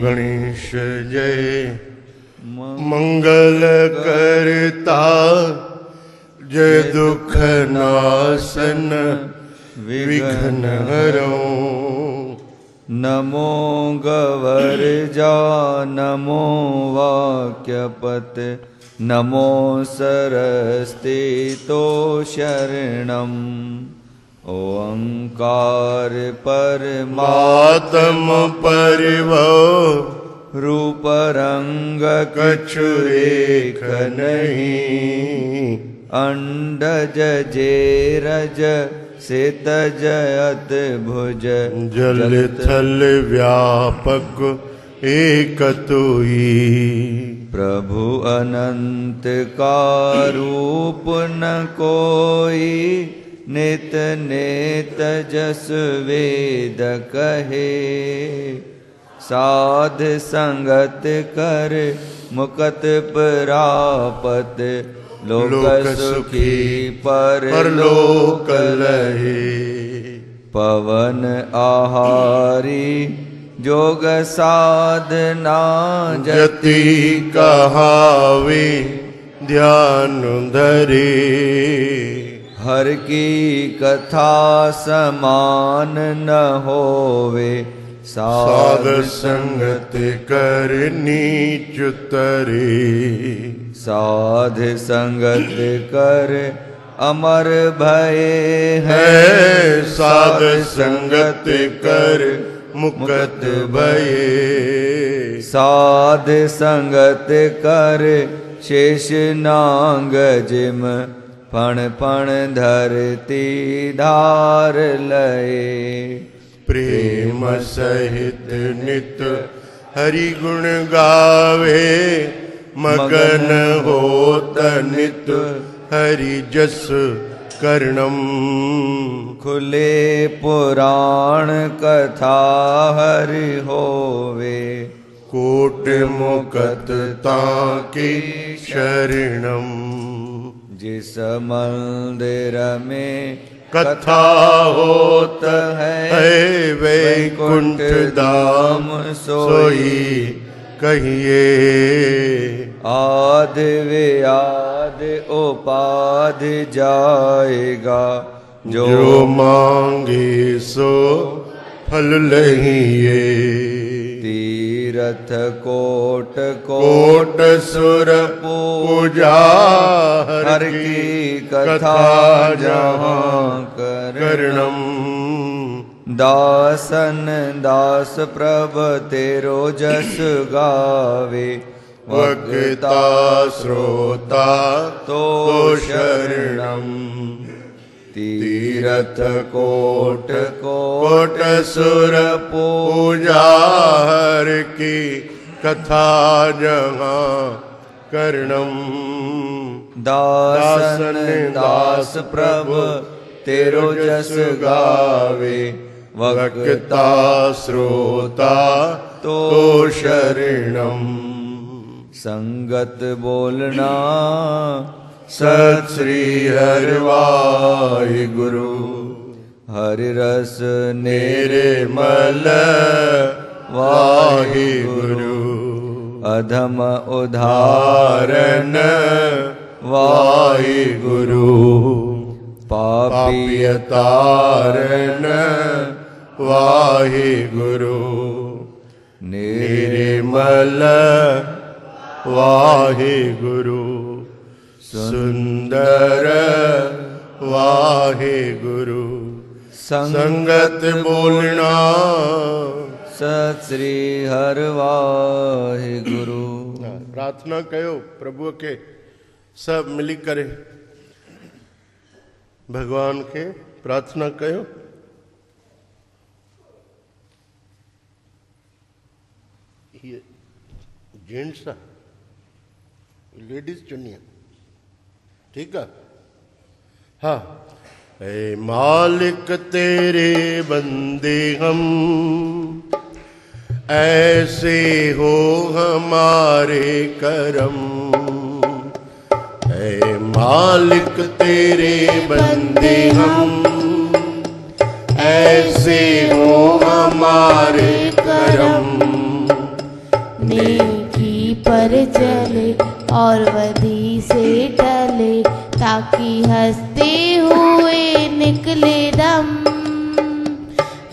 गणेश जय मंगल करता जय दुख नाशन विघ्न हरो। नमो गवर्जा नमो वाक्यपत नमो सरस्ते तो शरणम्। ओंकार परमात्म परिभव रूप रंग कछु रेख नहीं। अंडज जेरज सित जयत भुज जल थल व्यापक एक तुई। प्रभु अनंत का रूप न कोई नित नेत जस वेद कहे। साध संगत कर मुकत प्रापत लोक सुखी परलोक लहे। पवन आहारी जोग साधना जति कहावे ध्यान धरे। हर की कथा समान न होवे साध संगत कर नीच तरे। साध संगत कर अमर भय है। साध संगत कर मुक्त भये। साध संगत कर शेष नांग जिम फण फण धरती धार लये। प्रेम सहित नित हरि गुण गावे। मगन होत नित हरि जस कर्णम। खुले पुराण कथा हरि होवे। कोट मुकत ताकी शरणम। जिस मंदिर में कथा होत है वैकुंठ धाम सोई कहिए। आद व्याद उपाध जाएगा जो मांगे सो फल लहिए। तीरथ कोट कोट सुर पूजा हर की कथा जहाँ करणम। दासन दास प्रभ तेरो जस गावे। वक्ता श्रोता तो शरणम। तीरथ कोट कोट सुर पूजा हर की कथा जहाँ करणम। दासन दास प्रभ तेरो जस गावे। वक्ता श्रोता तो शरणम। संगत बोलना सत श्री हरि वाहिगुरु। हरि रस नेरे मल वाहिगुरु। अधम उदाहरण वाहिगुरु। पापी तारण वाहिगुरु। निर्मल वाहिगुरु। सुंदर वाहिगुरु। संगत बोलना सत श्री हरि वाहिगुरु। प्रार्थना कयो प्रभु के सब मिली करे। भगवान के प्रार्थना कयो। ये जेंट्स लेडीज चुनिया ठीक है। हाँ। ऐ मालिक तेरे बंदे हम ऐसे हो हमारे करम। ऐ ऐ मालिक तेरे बंदे हम, ऐसे हो हमारे करम। नेकी पर चले और वधी से टले, ताकि हंसते हुए निकले दम।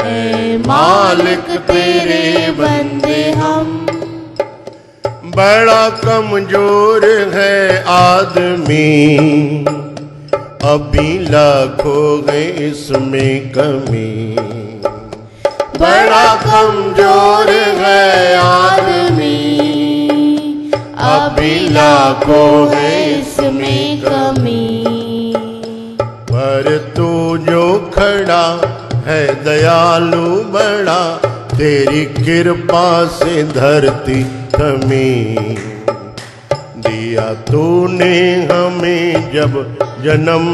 ऐ मालिक तेरे बंदे हम। बड़ा कमजोर है आदमी, अभी लाखों है इसमें कमी। बड़ा कमजोर है आदमी, अभी लाखों है इसमें कमी। पर तू जो खड़ा है दयालु बड़ा, तेरी कृपा से धरती थमी। दिया तूने हमें जब जन्म,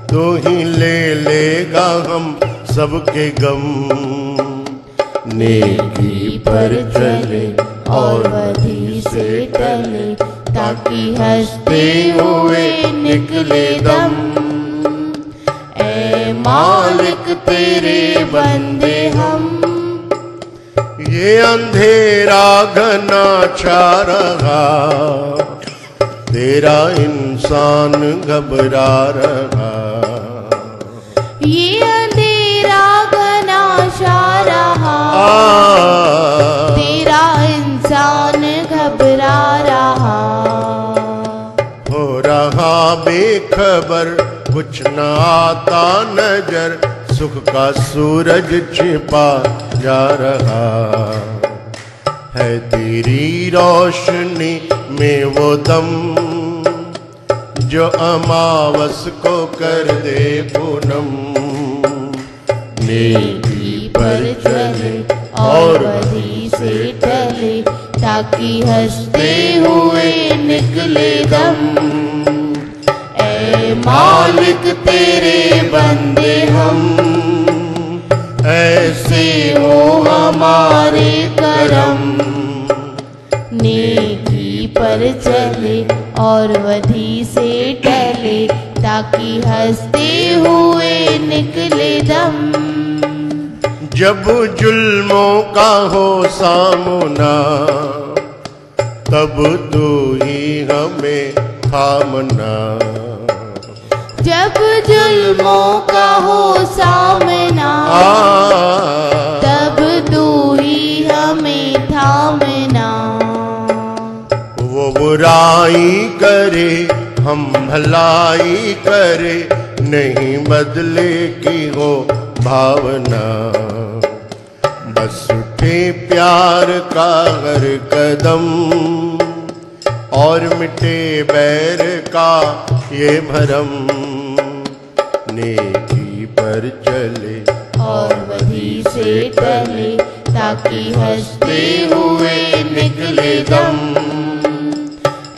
तू ही ले लेगा हम सबके गम। नेकी पर चले और वधी से टले, ताकि हंसते हुए निकले दम। ऐ मालिक तेरे बंदे हम। ये अंधेरा घना छा रहा, तेरा इंसान घबरा रहा। ये अंधेरा घना छा रहा, तेरा इंसान घबरा रहा। हो रहा बेखबर कुछ न आता नजर, सुख का सूरज छिपा जा रहा है। तेरी रोशनी में वो दम, जो अमावस को कर दे पूनम। नेकी पर चले और वधी से टले, ताकि हंसते हुए निकले दम। ऐ मालिक तेरे बंदे हम, ऐसे हो हमारे करम। नेकी पर चले और वधी से टले, ताकि हंसते हुए निकले दम। जब जुल्मों का हो सामना, तब तू ही हमें थामना। जब जुल्मों का हो सामना, तब तू ही हमें थामना। वो बुराई करे हम भलाई करे, नहीं बदले की हो भावना। बस उठे प्यार का हर कदम, और मिटे बैर का ये भरम। नेकी पर चले और वधी से टले, ताकि हंसते हुए निकले दम।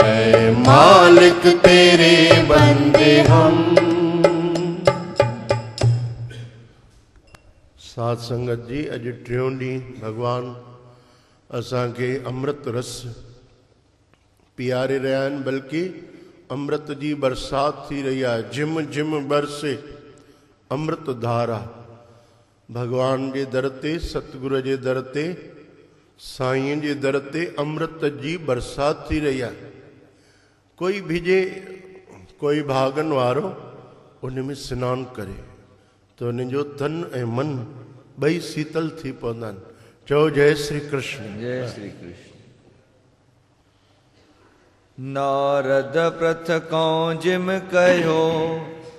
ऐ मालिक तेरे बंदे हम। साध संगत जी, अज टियों ॾींहुं भगवान असांखे अमृत रस पीआरे रहिया आहिनि, बल्कि अमृत जी बरसात थी रही आहे। झिम झिम बरसे अमृत धारा। भगवान जे दर ते, सतगुरू जे दर ते, साईं जे दर ते अमृत जी बरसात थी रही आहे। कोई भिजे, कोई भागन वारो उन में सनानु करे तो उन जो तन ऐं मन ॿई शीतल थी पवंदा आहिनि। चओ जय श्री कृष्ण। जय श्री कृष्ण। नारद प्रथ कौं जिम कहो,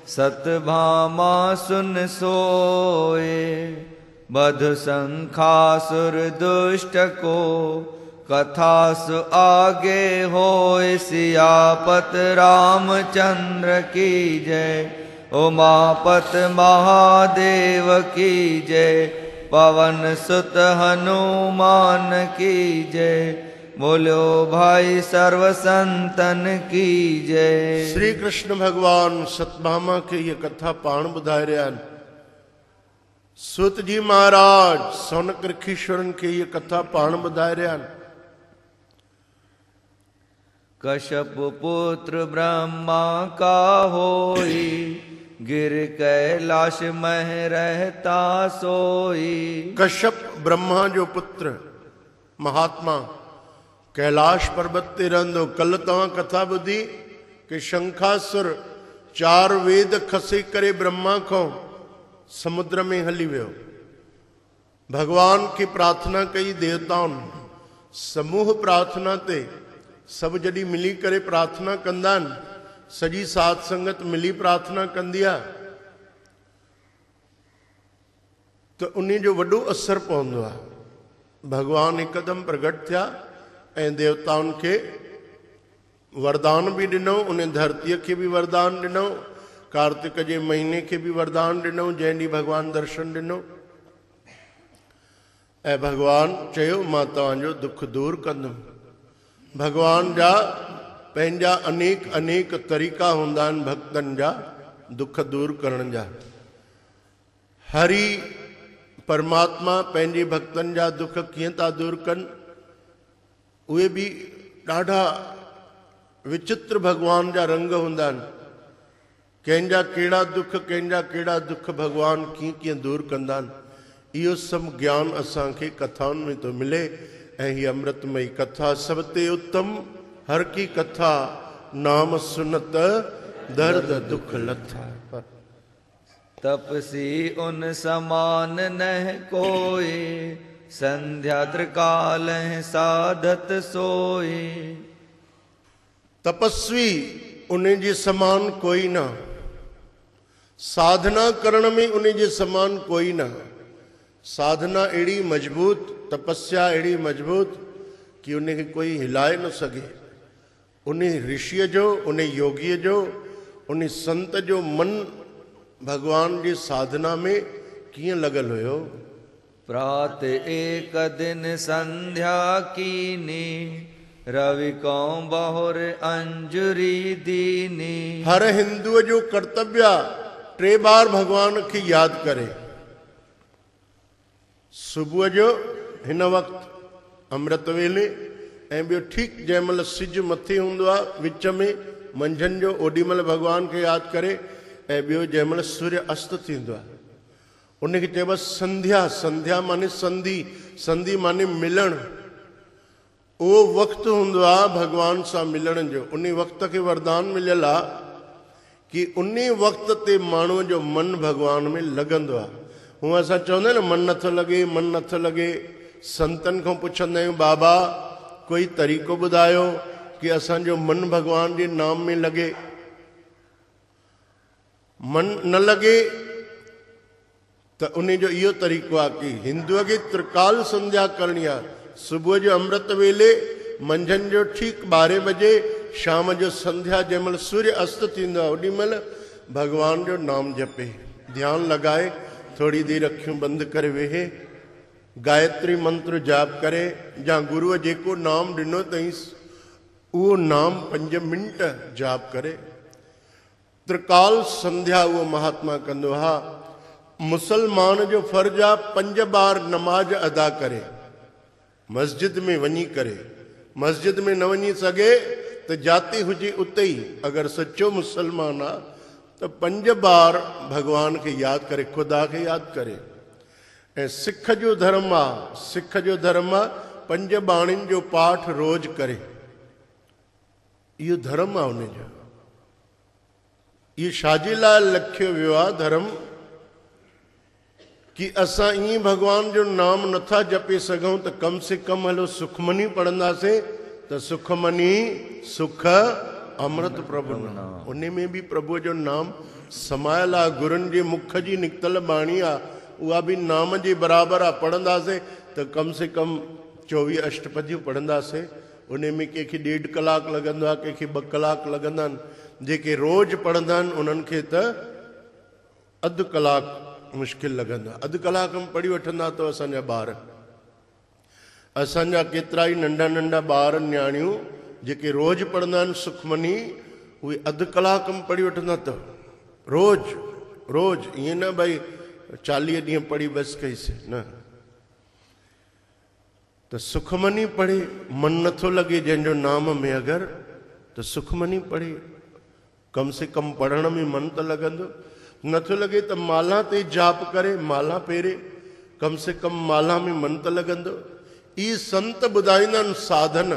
सतभामा सुन सोए। बध संखासुर दुष्ट को, कथास आगे होय। सियापत रामचंद्र की जय, उमापत महादेव की जय। पवन सुत हनुमान की जय, बोलो भाई सर्व संतन की जय। श्री कृष्ण भगवान सतभामा के ये कथा पाण ॿुधाए रहिया आहिनि। सूत जी महाराज सौनक ऋषीश्वरन के ये कथा पाण ॿुधाए रहिया आहिनि। कश्यप पुत्र ब्रह्मा का होई, गिर कैलाश मह रहता सोई। कश्यप ब्रह्मा जो पुत्र महात्मा कैलाश पर्वत ते रहंदो। कल तव्हां कथा ॿुधी कि शंखासुर 4 वेद खसे करे ब्रह्मा खां समुद्र में हली वियो। भगवान की प्रार्थना कई देवताउनि, समूह प्रार्थना ते सब जॾहिं मिली करे प्रार्थना कंदा आहिनि, सॼी साध संगत मिली प्रार्थना कंदी आहे, त उन जो वॾो असर पवंदो आहे। भगवान हिकदमि प्रगट थिया ऐं देवताउनि खे वरदान भी ॾिनो, उन धरतीअ खे बि वरदान ॾिनो, कार्तिक जे महीने खे बि वरदान ॾिनो, जंहिं ॾींहुं भगवान दर्शन ॾिनो। ऐं भगवान चयो मां तव्हांजो दुख दूर कंदुमि। भगवान जा पंहिंजा अनेक अनेक तरीक़ा हूंदा आहिनि भक्तनि जा दुख दूर करण जा। हरि परमात्मा पंहिंजे भक्तनि जा दुख कीअं था दूर कनि, उहे बि ॾाढा विचित्र भगवान जा रंग हूंदा आहिनि। कंहिंजा कहिड़ा दुख, कंहिंजा कहिड़ा दुख भगवान कीअं कीअं दूर कंदा आहिनि, इहो सभु ज्ञान असांखे कथाउनि में थो मिले। ऐं हीअ अमृतमयी कथा सब ते उत्तम, हर की कथा नाम सुनत दर्द दुख लथा। तपसी उन समान नह कोई, संध्या त्रिकाल साधत सोई। तपस्वी उन जे समान कोई ना, साधना करण में उन जे समान कोई ना। साधना अहिड़ी मजबूत, तपस्या अहिड़ी मजबूत कि उनखे कोई हिलाए न सघे। उन ऋषिअ जो, उन योगीअ जो, उन संत जो मन भगवान जी साधना में कीअं लॻल हुयो। प्रात एक दिन संध्या कीनी, रवि को बहुर अंजुरी दीनी। हर हिंदुअ जो कर्तव्य आहे 3 बार भगवान खे यादि करे। सुबुह जो हिन वक़्तु अमृत वेले, ऐं ॿियो ठीकु जंहिं महिल सिजु मथे हूंदो आहे विच में मंझंदि जो, ओॾी महिल भगवान खे यादि करे। ऐं ॿियो जंहिं महिल सूर्य अस्त थींदो आहे, उनखे चइबो आहे संध्या। संध्या माने संधि, संधि माने मिलणु। उहो वक़्तु हूंदो आहे भगवान सां मिलण जो। उन वक़्त खे वरदान मिलियल आहे कि उन वक़्त ते माण्हूअ जो मन भगवान में लॻंदो आहे। हूअं असां चवंदा आहियूं न मन नथो लॻे, मन नथो लॻे। संतनि खां पुछंदा आहियूं बाबा कोई तरीक़ो ॿुधायो कि असांजो मन भगवान जे नाम में लॻे। मन न लॻे त उन जो इहो तरीक़ो आहे कि हिंदुअ खे त्रिकाल संध्या करणी आहे। सुबुह जो अमृत वेले, मंझंदि जो ठीकु 12 बजे, शाम जो संध्या जंहिं महिल सूर्य अस्त थींदो आहे, ओॾी महिल भगवान जो नाम जपे, ध्यानु लॻाए, थोड़ी देर अखियूं बंदि करे वेहे, गायत्री मंत्र जाप करे, या गुरुअ जेको नाम ॾिनो अथईंसि उहो नाम 5 मिंट जाप करे। त्रिकाल संध्या उहो महात्मा कंदो। हा, मुसलमान जो फर्ज़ आहे 5 बार नमाज अदा करे, मस्जिद में वञी करे। मस्जिद में न वञी सघे त जाते हुजे उते ई, अगरि सचो मुसलमान आहे त 5 बार भगवान खे यादि करे, ख़ुदा खे यादि करे। ऐं सिख जो धर्म आहे, सिख जो धर्म आहे 5 बाणियुनि जो पाठ रोज़ करे। इहो धर्म आहे उनजो। इहो छाजे लाइ लिखियो वियो आहे धर्म कि असां ईअं भगवान जो नाम नथा जपे सघूं त कम से कम हलो सुखमनी पढ़ंदासीं त सुखमनी सुख अमृत प्रभु नाम। उन में बि प्रभु जो नाम समायल आहे। गुरुनि जे मुख जी निकितल बाणी आहे, उहा बि नाम जे बराबरि आहे। पढ़ंदासीं त कम से कम 24 अष्टपदियूं पढ़ंदासीं। उन में कंहिंखे 1.5 कलाक लॻंदो आहे, कंहिंखे 2 कलाक लॻंदा आहिनि। जेके रोज़ पढ़ंदा आहिनि उन्हनि खे त अधु कलाक मुश्किल लॻंदो आहे। अधु कलाक में पढ़ी वठंदा त असांजा ॿार, असांजा केतिरा ई नंढा नंढा ॿार न्याणियूं जेके रोज़ पढ़ंदा आहिनि सुखमनी, उहे अधु कलाक में पढ़ी वठंदा। त रोज़ रोज़, ईअं न भई 40 ॾींहं पढ़ी बसि कईसीं, न। त सुखमनी पढ़े मन नथो लॻे जंहिंजो नाम में अगरि, तो सुखमनी पढ़े, कम से कम पढ़ण में मन तो लगंदो। नथो लगे तो माला ते जाप करे, माला पेरे, कम से कम माला में मन तो लगंदो। ई संत ॿुधाईंदा आहिनि साधन।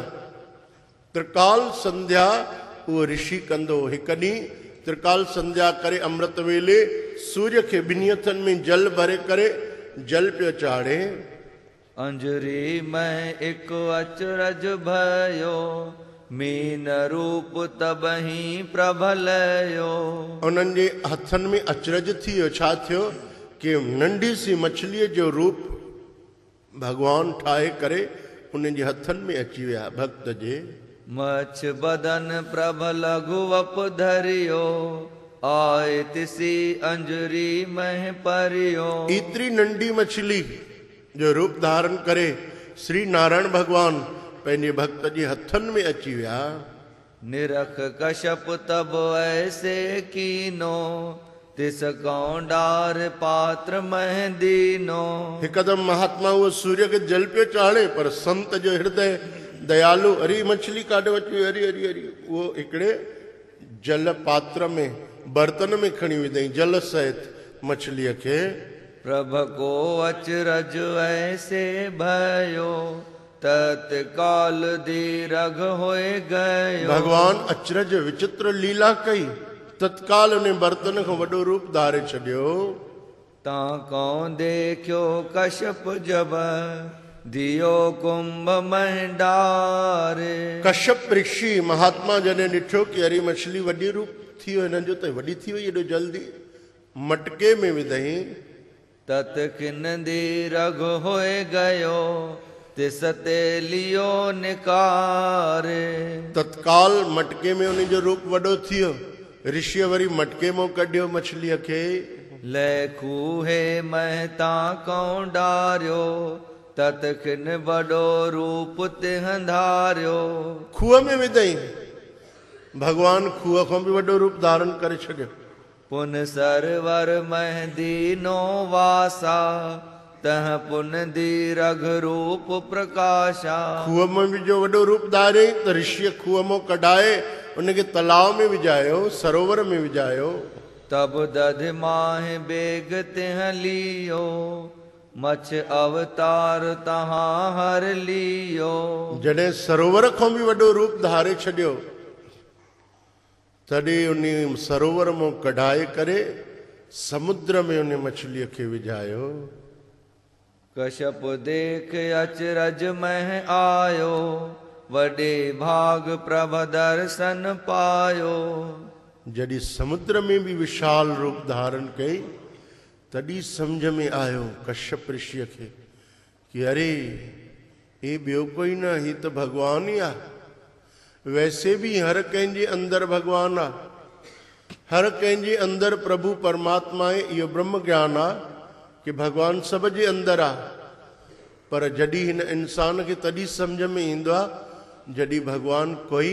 त्रिकाल संध्या उहो ऋषि कंदो। हिकु ॾींहुं त्रिकाल संध्या करे अमृत वेले सूर्य के ॿिन्ही हथनि में जल भरे करे जल पियो चाढ़े। अंजरी में एक अचरज भयो, मीन रूप तबही प्रभलयो। उन्हनि जे हथनि में अचरज थी वियो। छा थियो कि नंढी सी मछलीअ जो रूप भगवान ठाहे करे उन जे हथनि में अची विया भक्त जे। मछ बदन प्रभ लघु वप धरियो, आए तिसी अंजरी मह परियो। इतनी नंढी मछली जो रूप धारण करे श्री नारायण भगवान पंहिंजे भक्त जे हथनि में अची विया। निरख कश्यप तब ऐसे कीनो, तिस कौंडार पात्र मह दीनो। हिकदम महात्मा वो सूर्य के जल पे चाढ़े, पर संत जो हृदय दयालु, अरे मछली काढो अची, अरे अरे अरे, वो हिकिड़े जल पात्र में बर्तन में खणी विधई जल सहित मछलीअ खे। प्रभ को अचरज ऐसे भयो, तत्काल दीरघ होए गयो। भगवान अचरज विचित्र लीला कई, तत्काल उन्हें बर्तन को वडो रूप धारे छॾियो। तां कौन देखियो कश्यप जब, दियो कुंभ मंडारे। कश्यप ऋषि महात्मा जने ॾिठो कि अरे मछली वॾी रूप थी वियो, हिननि जो त वॾी थी वई एॾो जल्दी, मटके में विधई। तत किन दीरघ होए गयो, तिस ते लियो निकारे। तत्काल मटके में उन जो रूप वॾो थी वियो। ऋषि वरी मटके में कढियो मछलीअ खे। लैखू हे महता कौं डारियो, तत खिन वॾो रूप तिह धारियो। खूह में विधई, भगवान खूह खां बि वॾो रूप धारण करे छॾियो। पुन सरवर मह दीनो वासा, तह पुन दीरघ रूप प्रकाशा। खूह में बि जो वॾो रूप धारे त ऋषिअ खूह मां कढाए उनखे तलाव में विझायो, सरोवर में विझायो। तब दधि माह बेग तिह लियो, मछ अवतार तहां हर लियो। जॾहिं सरोवर खां बि वॾो रूप धारे छॾियो, तॾहिं उन सरोवर मां कढाए करे समुद्र में उन मछलीअ खे विझायो। कश्यप देख अचरज मह आयो, वडे भाग प्रभ दर्शन पायो। जॾहिं समुद्र में भी विशाल रूप धारण कई, तॾहिं समझ में आयो कश्यप ऋषिअ खे कि अरे ये ॿियो कोई न, ही तो भगवान ही आ। वैसे भी हर कंहिंजे अंदर भगवान आ, हर कंहिंजे अंदर प्रभु परमात्मा आहे। इहो ब्रह्म ज्ञान आ कि भगवान सब जे अंदर आ। पर जॾहिं हिन इंसान खे तॾहिं समझ में ईंदो आ जॾहिं भगवान कोई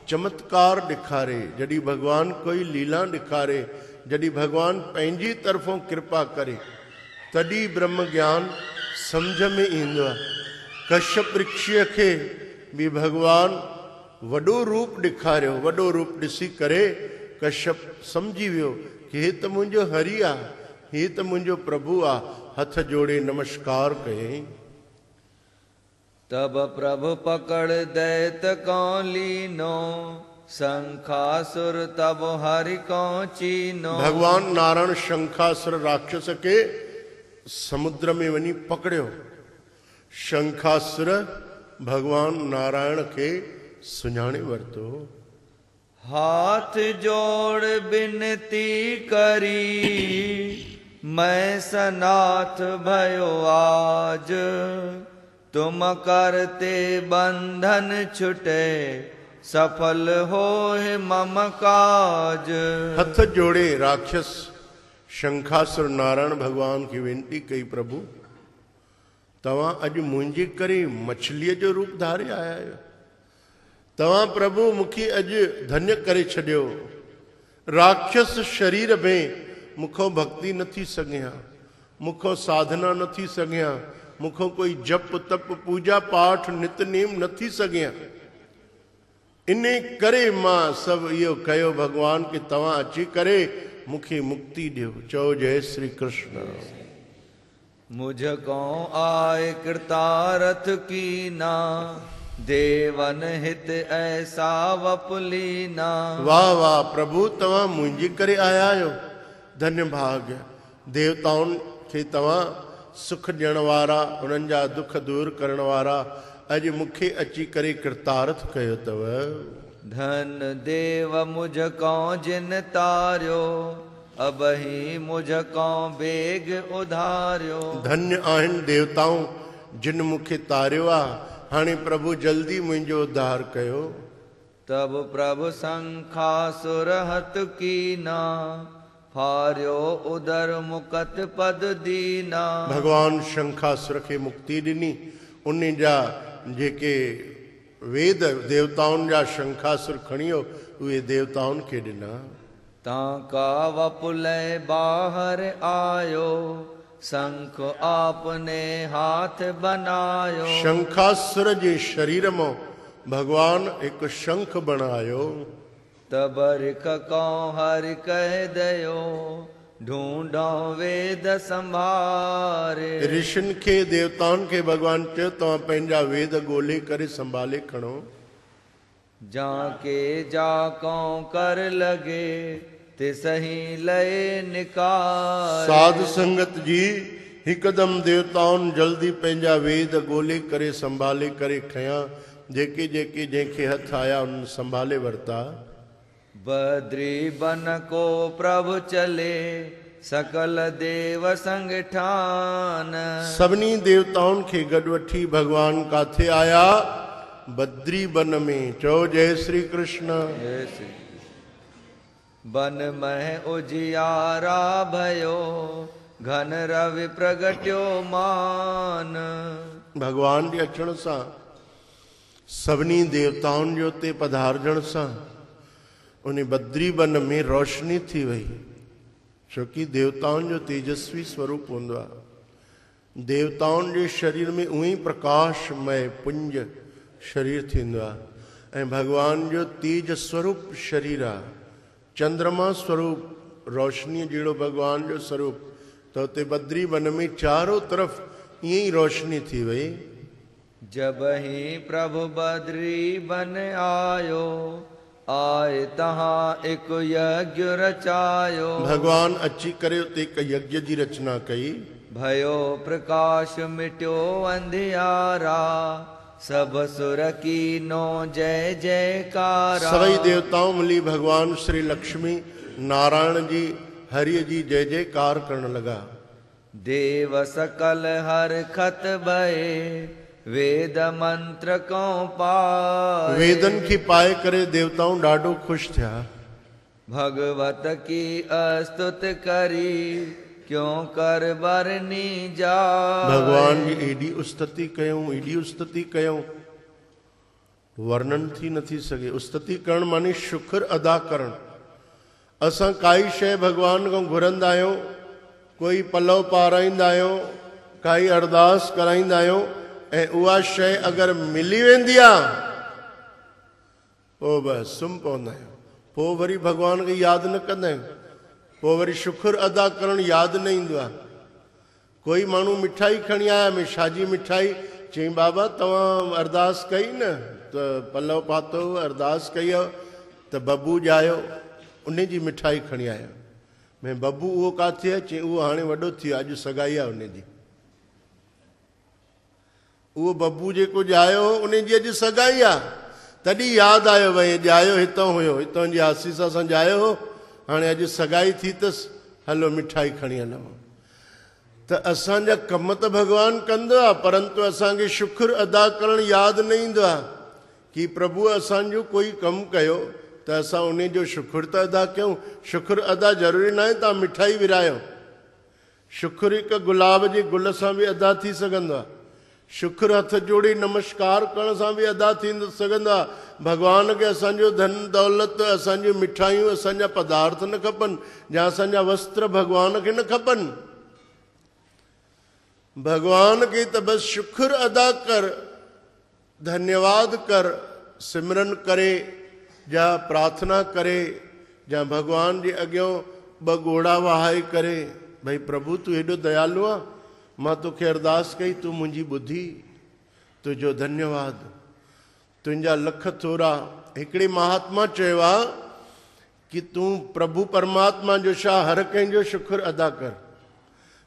चमत्कार ॾेखारे, जॾहिं भगवान कोई लीला ॾेखारे, जॾहिं भगवान पंहिंजी तरफ़ों कृपा करे, तॾहिं ब्रह्म ज्ञान समझ में ईंदो आहे। कश्यप ऋषिअ खे भी भगवान वॾो रूप ॾेखारियो। वॾो रूप ॾिसी करे कश्यप समझी वियो कि हे त मुंहिंजो हरि आहे, हे त मुंहिंजो प्रभु आहे। हथ जोड़े नमस्कार कयईं। तब प्रभु पकड़ दैत कौं लीनो, शंखासुर तब हरि कौं चीनो। भगवान नारायण शंखासुर राक्षस के समुद्र में वनी पकड़ियो। शंखासुर भगवान नारायण के सुञाणे वरतो। हाथ जोड़ बिनती करी, मैं सनाथ भयो आज। तुम करते बंधन छुटे, सफल होए मम काज। हथ जोड़े राक्षस शंखासुर नारायण भगवान की वेनती कई, प्रभु तवां अॼु मुंहिंजे करे मछलीअ जो रूप धारे आया आहियो। तवां प्रभु मूंखे अॼु धन्य करे छॾियो। राक्षस शरीर में मुखो भक्ति न थी सघियां, मुखो साधना न थी सघियां, मुखो कोई जप तप पूजा पाठ नितनेम न थी सघियां। इन करे मां सब इहो कयो भगवान कि तव्हां अची करे मूंखे मुक्ति ॾियो। चओ जय श्री कृष्ण। मुझको आय कृतारथ कीना, देवन हित ऐसा वपुलीना। वाह वाह प्रभु, तव्हां मुंहिंजे करे आया आहियो, धन्य भाग्य। देवताउनि खे तव्हां सुख ॾियण वारा, उन्हनि जा दुख दूर करण वारा, अॼु मूंखे अची करे कृतार्थ कयो अथव। धन देव मुझको जिन तारियो, अब ही मुझको बेग उधारियो। धन्य आहिनि देवताऊं जिन मूंखे तारियो आहे, हाणे प्रभु जल्दी मुंहिंजो उद्धार कयो। तब प्रभु शंखासुर हत कीना, फारियो उदर मुकत पद दीना। भगवान शंखासुर खे मुक्ति ॾिनी। उन जा जेके वेद देवताउनि जा शंखासुर खणी वियो, उहे देवताउनि खे ॾिना। ताका वपुलय बाहर आयो, शंख आपने हाथ बनायो। शंखासुर जे शरीर मां भगवान हिकु शंख बणायो। तबरिक को हरि कह दयो, ढूंढो वेद संभारे। ऋषिन खे देवताउनि खे भगवान चयो तव्हां पंहिंजा वेद ॻोल्हे करे संभाले खणो। जाके जाको कर लगे, तिसही लय निकार। साध संगत जी हिकदम देवताउनि जल्दी पंहिंजा वेद ॻोल्हे करे संभाले करे खयां। जेके जेके जंहिंखे हथ आया उन संभाले वरिता। बद्री बन को प्रभु चले, सकल देव संग ठान। सभिनी देवताउनि खे गॾु वठी भगवान काथे आया? बद्री बन में। चओ जय श्री कृष्ण। जय श्री बन मह उजियारा भयो, घन रवि प्रगट्यो मान। भगवान जे अचण सां, सभिनी देवताउनि जो ते पधारजण सां उन बद्री बन में रोशनी थी वई। छोकी देवताउनि जो तेजस्वी स्वरूप हूंदो आहे। देवताउनि जे शरीर में उहे प्रकाशमय पुंज शरीर थींदो आहे ऐं भगवान जो तेज स्वरूप शरीर आहे। चंद्रमा स्वरूप रोशनी जहिड़ो भगवान जो स्वरूप। त उते बद्री वन में चारों तरफ़ ईअं ई रोशनी थी वई। जब ही प्रभु बद्री बन आयो, आए तहां एक यज्ञ रचायो। भगवान अची करे उते हिक यज्ञ जी रचना कई। भयो प्रकाश मिट्यो अंधियारा, सब सुर कीनो जय जयकारा। सभई देवताओं मिली भगवान श्री लक्ष्मी नारायण जी हरि जी जय जयकार करण लगा। देव सकल हर खत भये, वेद मंत्र को पाए। वेदन की पाए करे देवताओं ॾाढो खुश थिया। भगवत की अस्तुत करी, क्यों कर बरनी जा। भगवान जी एडी उस्तति कयूं, एडी उस्तति कयूं, वर्णन थी नथी सके। उस्तति करण माने शुक्र अदा करण। असां काई शइ भगवान को घुरंदा आहियूं, कोई पलव पाराईंदा आहियूं, काई अरदास कराईंदा आहियूं ऐं उहा शइ अगरि मिली वेंदी आहे पोइ बसि सुम्ही पवंदा आहियूं। पोइ वरी भगवान खे यादि न कंदा आहियूं, पोइ वरी शुक्र अदा करणु यादि न ईंदो आहे। कोई माण्हू मिठाई खणी आया, मिठा जी मिठाई, चई बाबा तव्हां अरदास कई न, त पलव पातो अरदास कई त बबू ॼायो, उन जी मिठाई खणी आया। मैं बबू उहो काथे आहे? चई उहो हाणे वॾो थी वियो, अॼु सगाई आहे उनजी। उहो बबू जेको ॼायो उन जी अॼु सगाई आहे। तॾहिं यादि आयो भई ॼायो हितां हुयो, हितां जी आसीस सां ॼायो हो, हाणे अॼु सगाई थी अथसि, हलो मिठाई खणी हलूं। त असांजा कम त भगवान कंदो आहे, परंतु असांखे शुक्र अदा करणु यादि न ईंदो आहे कि प्रभु असांजो कोई कमु कयो त असां उन जो शुक्र त अदा कयूं। शुक्र अदा ज़रूरी न आहे तव्हां मिठाई विरायो। शुक्र हिकु गुलाब जे गुल सां बि अदा थी सघंदो आहे। शुक्र हथ जोड़ी नमस्कार करण सां बि अदा थी सघंदो आहे। भगवान खे असांजो धन दौलत, असांजूं मिठाइयूं, असांजा पदार्थ न खपनि, या असांजा वस्त्र भगवान खे न खपनि। भगवान खे त बसि शुक्र अदा कर, धन्यवाद कर, सिमरन करे या प्रार्थना करे या भगवान जे अॻियों ॿ ॻोड़ा वहाए करे, भाई प्रभु तू एॾो दयालु आहे, मां तोखे अरदास कई, तू मुंहिंजी ॿुधी, तुंहिंजो धन्यवाद, तुंहिंजा लख थोरा। हिकिड़े महात्मा चयो आहे कि तूं प्रभु परमात्मा जो छा हर कंहिंजो शुक्र अदा कर,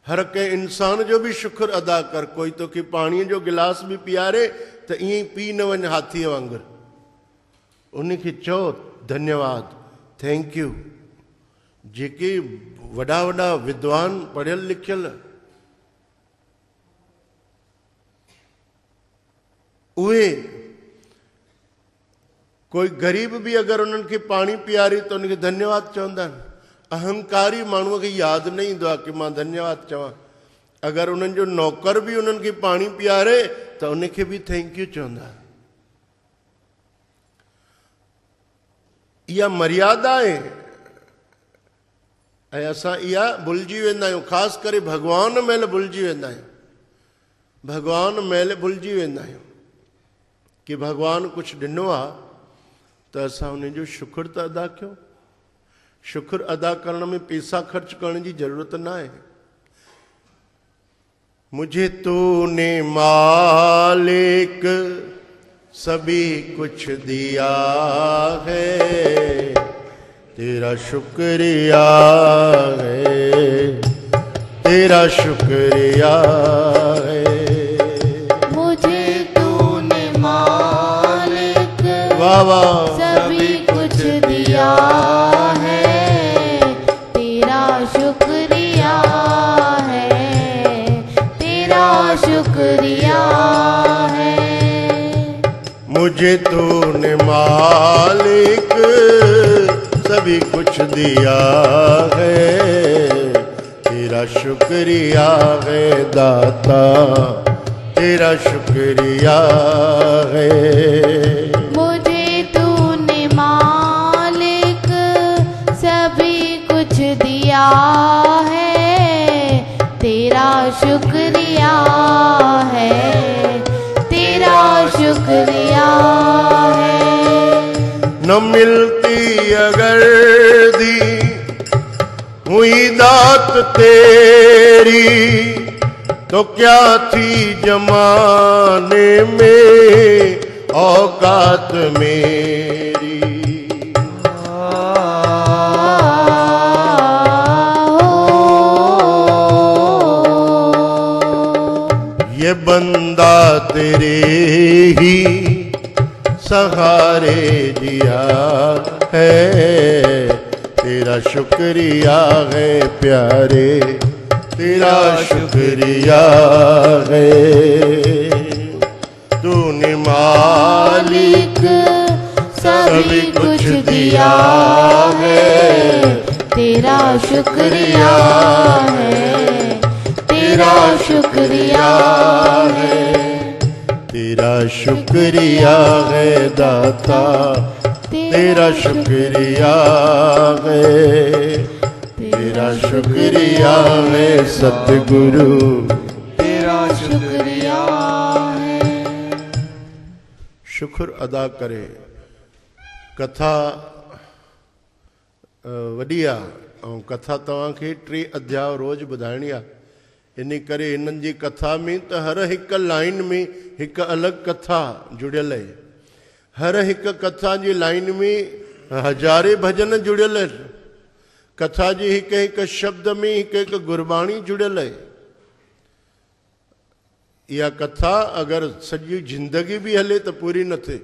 हर कंहिं इंसान जो बि शुक्र अदा कर। कोई तोखे पाणीअ जो गिलास बि पीआरे त ईअं ई पी न वञ हाथीअ वांगुरु, उनखे चओ धन्यवाद, थैंक यू। जेके वॾा वॾा विद्वान पढ़ियल लिखियल उहे, कोई गरीब भी अगर उन्हनि खे पाणी पीआरे त उनखे धन्यवाद चवंदा आहिनि। अहंकारी माण्हूअ खे यादि न ईंदो आहे कि मां धन्यवाद चवां। अगर उन्हनि जो नौकर भी उन्हनि खे पाणी पीआरे त उनखे भी थैंक यू चवंदा। इहा मर्यादा आहे ऐं असां इहा भुलिजी वेंदा आहियूं। ख़ासि करे भॻवान महिल भुलिजी वेंदा आहियूं, भॻवान महिल भुलिजी वेंदा आहियूं कि भॻवान कुझु ॾिनो आहे त असां उनजो शुक्र त अदा कयूं। शुक्र अदा करण में पैसा ख़र्च करण जी ज़रूरत न आहे। मुझे तूने मालिक सभी कुछ दिया है, तेरा शुक्रिया है, तेरा शुक्रिया है। मुझे तूने मालिक वाह वाह सभी कुछ दिया है, तेरा शुक्रिया है, तेरा शुक्रिया है। मुझे तूने मालिक सभी कुछ दिया है, तेरा शुक्रिया है दाता, तेरा शुक्रिया है। मुझे तूने मालिक सभी कुछ दिया है, तेरा शुक्रिया है, तेरा शुक्रिया है। न मिलती अगर दी हुई दात तेरी, तो क्या थी जमाने में औकात मेरी। ये बंदा तेरे ही सहारे जिया है, तेरा शुक्रिया है प्यारे, तेरा शुक्रिया है। तूने मालिक सभी कुछ दिया है, तेरा शुक्रिया है, तेरा शुक्रिया है। तेरा शुक्रिया है दाता, तेरा शुक्रिया है, तेरा शुक्रिया है सतगुरु, तेरा शुक्रिया है। शुक्र अदा करे। कथा वॾी आहे ऐं कथा तव्हांखे 3 अध्याय रोज़ ॿुधाइणी आहे। इन करे इन्हनि जी कथा में त हर हिकु लाइन में हिकु अलॻि कथा जुड़ियल आहे। हर हिकु कथा जी लाइन में हज़ारे भॼन जुड़ियल आहिनि। कथा जी हिकु हिकु शब्द में हिकु हिकु गुरबाणी जुड़ियल आहे। इहा कथा अगरि सॼी ज़िंदगी बि हले त पूरी न थिए।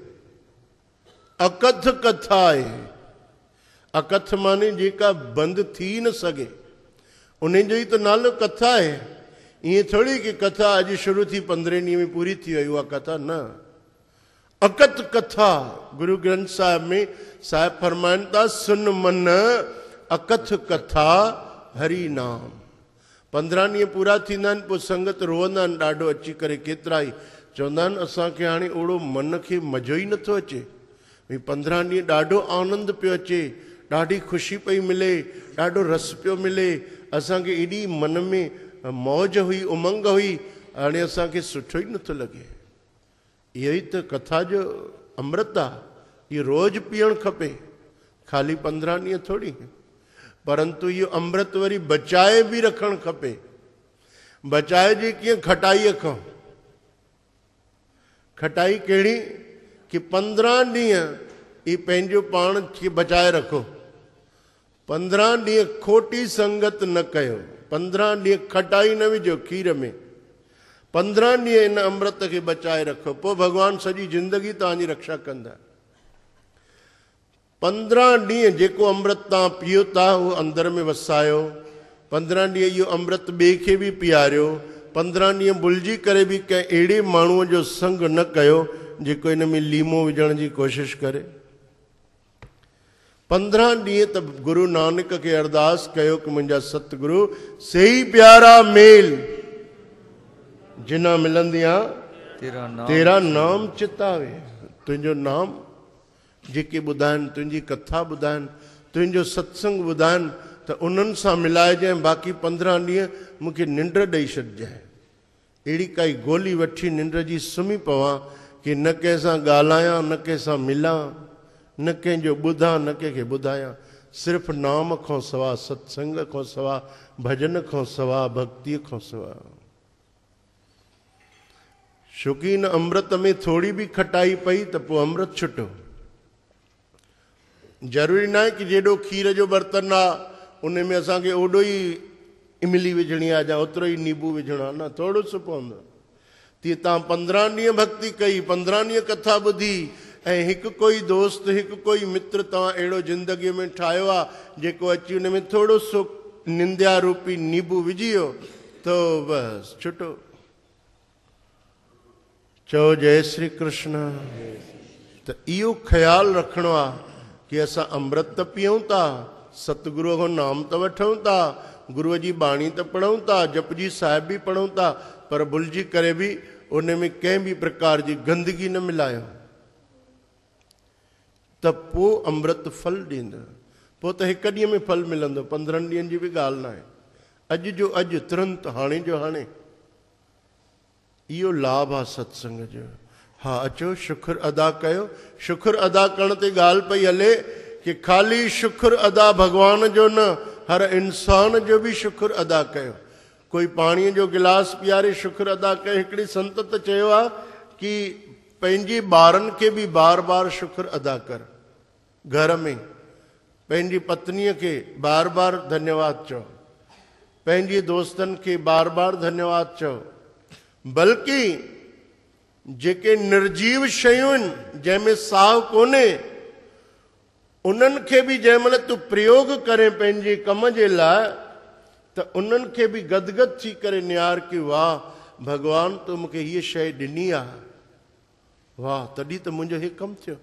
अकथ कथा आहे। अकथ माने जेका बंदि थी न सघे, उन जो ई त नालो कथा आहे। ईअं थोड़ी कि कथा अॼु शुरू थी 15 ॾींहं में पूरी थी वई, उहा कथा न। अकथ कथा गुरु ग्रंथ साहिब में साहिब फरमाइनि था, सुन मन अकथ कथा हरि नाम। 15 ॾींहं पूरा थींदा आहिनि, पोइ संगत रोअंदा आहिनि ॾाढो अची करे। केतिरा ई चवंदा आहिनि असांखे हाणे ओड़ो मन खे मज़ो ई नथो अचे। भई 15 ॾींहं ॾाढो आनंद पियो अचे, ॾाढी ख़ुशी पई मिले, ॾाढो रस पियो मिले, असांखे एॾी मन में मौज हुई, उमंग हुई, हाणे असांखे सुठो ई नथो लॻे। इहो ई त कथा जो अमृत आहे इहो रोज़ पीअणु खपे, ख़ाली 15 ॾींहं थोरी। परंतु इहो अमृत वरी बचाए बि रखणु खपे। बचाए जी कीअं? खटाईअ खां। खटाई कहिड़ी? कि 15 ॾींहं ही पंहिंजो पाण खे बचाए रखो। 15 ॾींहं खोटी संगत न कयो, 15 ॾींहं खटाई न विझो खीर में, 15 ॾींहं इन अमृत खे बचाए रखो, पोइ भॻवानु सॼी ज़िंदगी तव्हांजी रक्षा कंदा। 15 ॾींहं जेको अमृत तव्हां पीओ था उहो अंदर में वसायो, 15 ॾींहं इहो अमृत ॿिए खे बि पीआरियो, 15 ॾींहं भुलिजी करे बि कंहिं अहिड़े माण्हूअ जो संग न कयो जेको इन में लीमो विझण जी कोशिशि करे। 15 ॾींहं त गुरु नानक खे अरदास कयो कि मुंहिंजा सतगुरु सही प्यारा मेल जिना मिलंदियां तेरा नाम चितावे। तुंहिंजो नाम जेके ॿुधाइनि, तुंहिंजी कथा ॿुधाइनि, तुंहिंजो सत्संग ॿुधाइनि, त उन्हनि सां मिलाइजांइ। बाक़ी 15 ॾींहं मूंखे निंड ॾेई छॾिजांइ। अहिड़ी काई गोली वठी निंड जी सुम्ही पवां कि न कंहिंसां ॻाल्हायां, न कंहिंसां मिलां, न कंहिंजो ॿुधां, न कंहिंखे ॿुधायां। सिर्फ़ु नाम खां सवा, सत्संग खां सवा, भॼन खां सवा, भक्तीअ खां सवा। छोकी इन अमृत में थोरी बि खटाई पई त पोइ अमृत छुटो। ज़रूरी न आहे कि जेॾो खीर जो बर्तन आहे उन में असांखे ओॾो ई इमली विझणी आहे या ओतिरो ई नीबू विझणो आहे, न, थोरो सो पवंदो। तीअं तव्हां 15 ॾींहं भक्ति कई, 15 ॾींहं कथा ॿुधी, ऐं हिकु कोई दोस्त, हिकु कोई मित्र तव्हां अहिड़ो ज़िंदगीअ में ठाहियो आहे जेको अची उन में थोरो सो निंद्या रूपी नीबू विझी वियो, त बसि छुटो। चओ जय श्री कृष्ण। त इहो ख़्यालु रखिणो आहे कि असां अमृत त पीऊं था, सतगुरूअ खां नाम त वठूं था, गुरूअ जी बाणी त पढ़ूं था, जपजी साहिब बि पढ़ूं था, पर भुलिजी करे बि उन में कंहिं बि प्रकार जी गंदगी न मिलायो, त पोइ अमृत फल ॾींदो। पोइ त हिकु ॾींहं में फल मिलंदो, 15 ॾींहंनि जी बि ॻाल्हि न आहे। अॼु जो अॼु, तुरंत, हाणे जो हाणे। इहो लाभ आहे सत्संग जो। हा, अचो शुक्र अदा कयो। शुक्र अदा करण ते ॻाल्हि पई हले कि ख़ाली शुक्र अदा भॻवान जो न, हर इंसान जो बि शुक्र अदा कयो। कोई पाणीअ जो गिलास पीआरे शुक्र अदा कयो। हिकिड़ी संत त चयो आहे कि पंहिंजे ॿारनि खे बि बार बार शुक्र अदा कर। घर में पंहिंजी पत्नीअ खे बार बार धन्यवाद चओ, पंहिंजे दोस्तनि खे बार बार धन्यवाद चओ। बल्कि जेके निर्जीव शयूं आहिनि जंहिंमें साह कोन्हे, उन्हनि खे बि जंहिं महिल तूं प्रयोग करे पंहिंजे कम जे लाइ, त उन्हनि खे बि गदगद थी करे निहार कि वाह भॻवान तूं मूंखे हीअ शइ ॾिनी आहे, वाह तॾहिं त मुंहिंजो हीउ कमु थियो।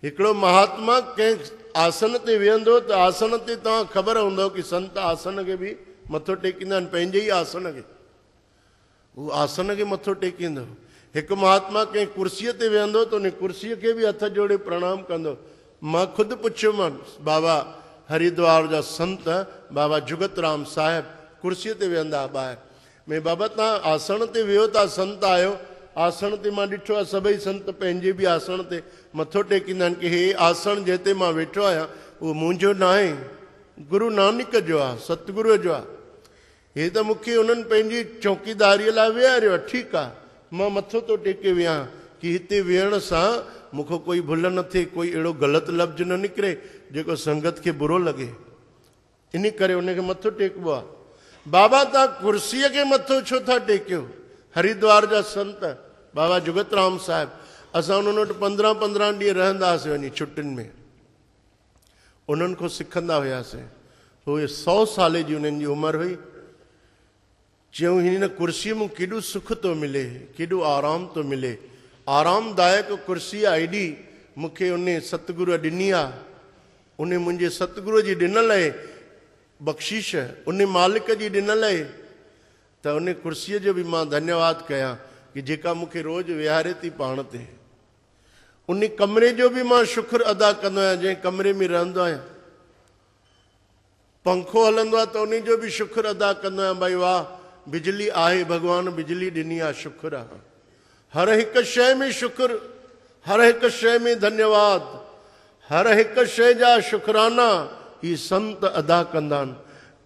हिकिड़ो महात्मा कंहिं आसन ते वेहंदो त आसन ते तव्हां ख़बर हूंदव कि संत आसन खे बि मथो टेकींदा आहिनि, पंहिंजे ई आसन खे, उहो आसन खे मथो टेकींदो। हिकु महात्मा कंहिं कुर्सीअ ते वेहंदो त उन कुर्सीअ खे बि हथ जोड़े प्रणाम कंदो। मां ख़ुदि पुछियोमांसि, बाबा हरिद्वार जा संत बाबा जुगत राम साहिब कुर्सीअ ते वेहंदा ॿाहिरि, में बाबा तव्हां आसन ते वियो था, संत आहियो, आसन ते मां ॾिठो आहे सभई संत पंहिंजे बि आसन ते मथो टेकींदा आहिनि कि हे आसन जिते मां वेठो आहियां उहो मुंहिंजो न आहे, गुरु नानक जो आहे, सतगुरूअ जो आहे। हे त मूंखे उन्हनि पंहिंजी चौकीदारीअ लाइ विहारियो आहे, ठीकु आहे, मां मथो थो टेके वियां कि हिते वेहण सां मूंखे कोई भुल न थिए, कोई अहिड़ो ग़लति लफ़्ज़ न निकिरे जेको संगत खे बुरो लॻे, इन करे उनखे मथो टेकबो आहे। बाबा तव्हां कुर्सीअ खे मथो छो था टेकियो? हरिद्वार जा संत बाबा जुगत राम साहिब, असां उन्हनि वटि 15-15 ॾींहं रहंदा हुआसीं वञी छुटियुनि में, उन्हनि खां सिखंदा हुआसीं। उहे 100 साल जी उन्हनि जी उमिरि हुई। चयूं हिन कुर्सीअ में केॾो सुख थो मिले, केॾो आराम थो मिले, आरामदायक कुर्सी आहे एॾी मूंखे उन सतगुरूअ ॾिनी आहे, उन मुंहिंजे सतगुरूअ जी ॾिनल आहे बख़्शीश, उन मालिक जी ॾिनल आहे, त उन कुर्सीअ जो बि मां धन्यवाद कयां कि जेका मूंखे रोज़ु विहारे थी पाण ते। उन कमरे जो बि मां शुक्र अदा कंदो आहियां जंहिं कमरे में रहंदो आहियां। पंखो हलंदो आहे त उन जो बि शुक्र अदा कंदो आहियां, भई वाह बिजली आहे, भॻवान बिजली ॾिनी आहे, शुक्र आहे। हर हिकु शइ में शुक्र हर हिक शइ में धन्यवाद, हर हिक शइ जा शुकराना ही संत अदा कंदा आहिनि।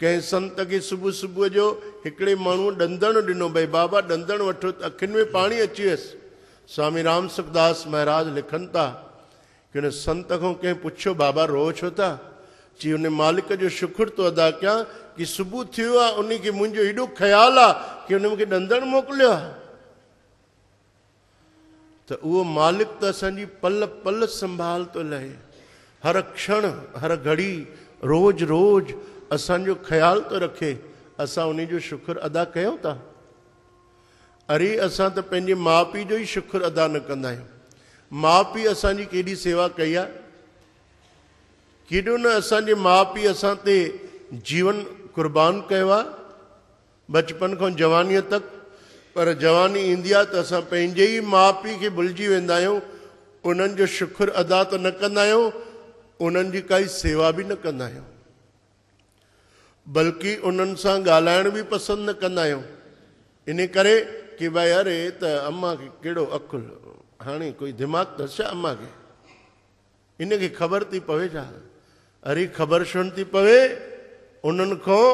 कंहिं संत खे सुबुह सुबुह जो हिकिड़े माण्हूअ ॾंदण ॾिनो, भई बाबा ॾंदण वठो त अखियुनि में पाणी अची वियसि। स्वामी राम सुखदास महाराज लिखनि था कि हुन संत खां कंहिं पुछियो, बाबा रो छो था? चई हुन मालिक जो शुक्र थो अदा कयां कि सुबुह थियो आहे, उन खे मुंहिंजो एॾो ख़्यालु आहे कि हुन मूंखे ॾंदण मोकिलियो आहे। त उहो मालिक त असांजी पल पल संभाल थो लहे, हर क्षण हर घड़ी रोज़ रोज़ असांजो ख़्यालु थो रखे। असां उन जो शुक्र अदा कयूं था? अरे असां त पंहिंजे माउ पीउ जो ई शुक्र अदा न कंदा आहियूं। माउ पीउ असांजी केॾी सेवा कई आहे, केॾो न असांजे माउ पीउ असां ते जीवन कुर्बान कयो आहे, बचपन खां जवानीअ तक। पर जवानी ईंदी आहे त असां पंहिंजे ई माउ पीउ खे भुलिजी वेंदा आहियूं, उन्हनि जो शुक्र अदा त न कंदा आहियूं, उन्हनि जी काई सेवा बि न कंदा आहियूं, बल्कि उन्हनि सां ॻाल्हाइण बि पसंदि न कंदा आहियूं। इन करे कि भाई अरे त अम्मा खे कहिड़ो अकुल, हाणे कोई दिमाग़ अथसि छा अम्मा खे, इनखे ख़बर थी पवे छा? अरे ख़बर छो न थी पवे, उन्हनि खां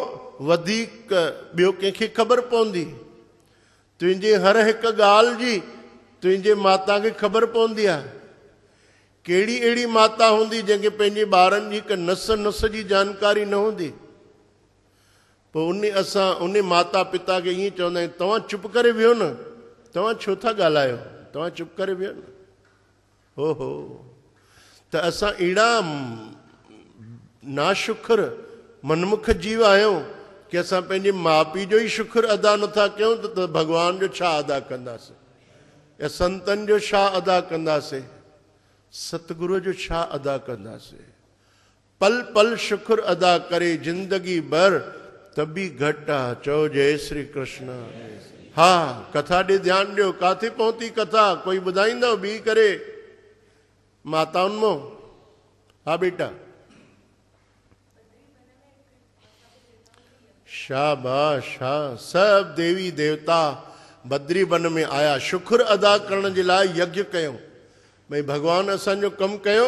वधीक ॿियो कंहिंखे ख़बर पवंदी। तुंहिंजे हर हिकु ॻाल्हि जी तुंहिंजे माता खे ख़बर पवंदी आहे। कहिड़ी अहिड़ी माता हूंदी जंहिंखे पंहिंजे ॿारनि जी हिकु नस नस जी जानकारी न हूंदी? पोइ उन माता पिता खे ईअं चवंदा आहियूं, तव्हां चुप करे वियो न, तव्हां छो था ॻाल्हायो, तव्हां चुप करे वियो न। हो त असां अहिड़ा नाशुक्र मनमुख जीव आहियूं कि असां पंहिंजे माउ पीउ जो ई शुक्र अदा नथा कयूं त भॻवान जो छा अदा कंदासीं, या संतनि जो छा अदा कंदासीं, सतगुरू जो छा अदा कंदासीं? पल पल शुक्र अदा करे जिंदगी भर त बि घटि आहे। चओ जय श्री कृष्ण। हा, कथा ॾे ध्यानु ॾियो, किथे पहुती कथा, कोई ॿुधाईंदव बीह करे माताउनि मां? हा बेटा, शाबाश। हा, सब देवी देवता बद्री वन में आया शुक्र अदा करण जे लाइ यज्ञ कयूं। भई भॻवान असांजो कमु कयो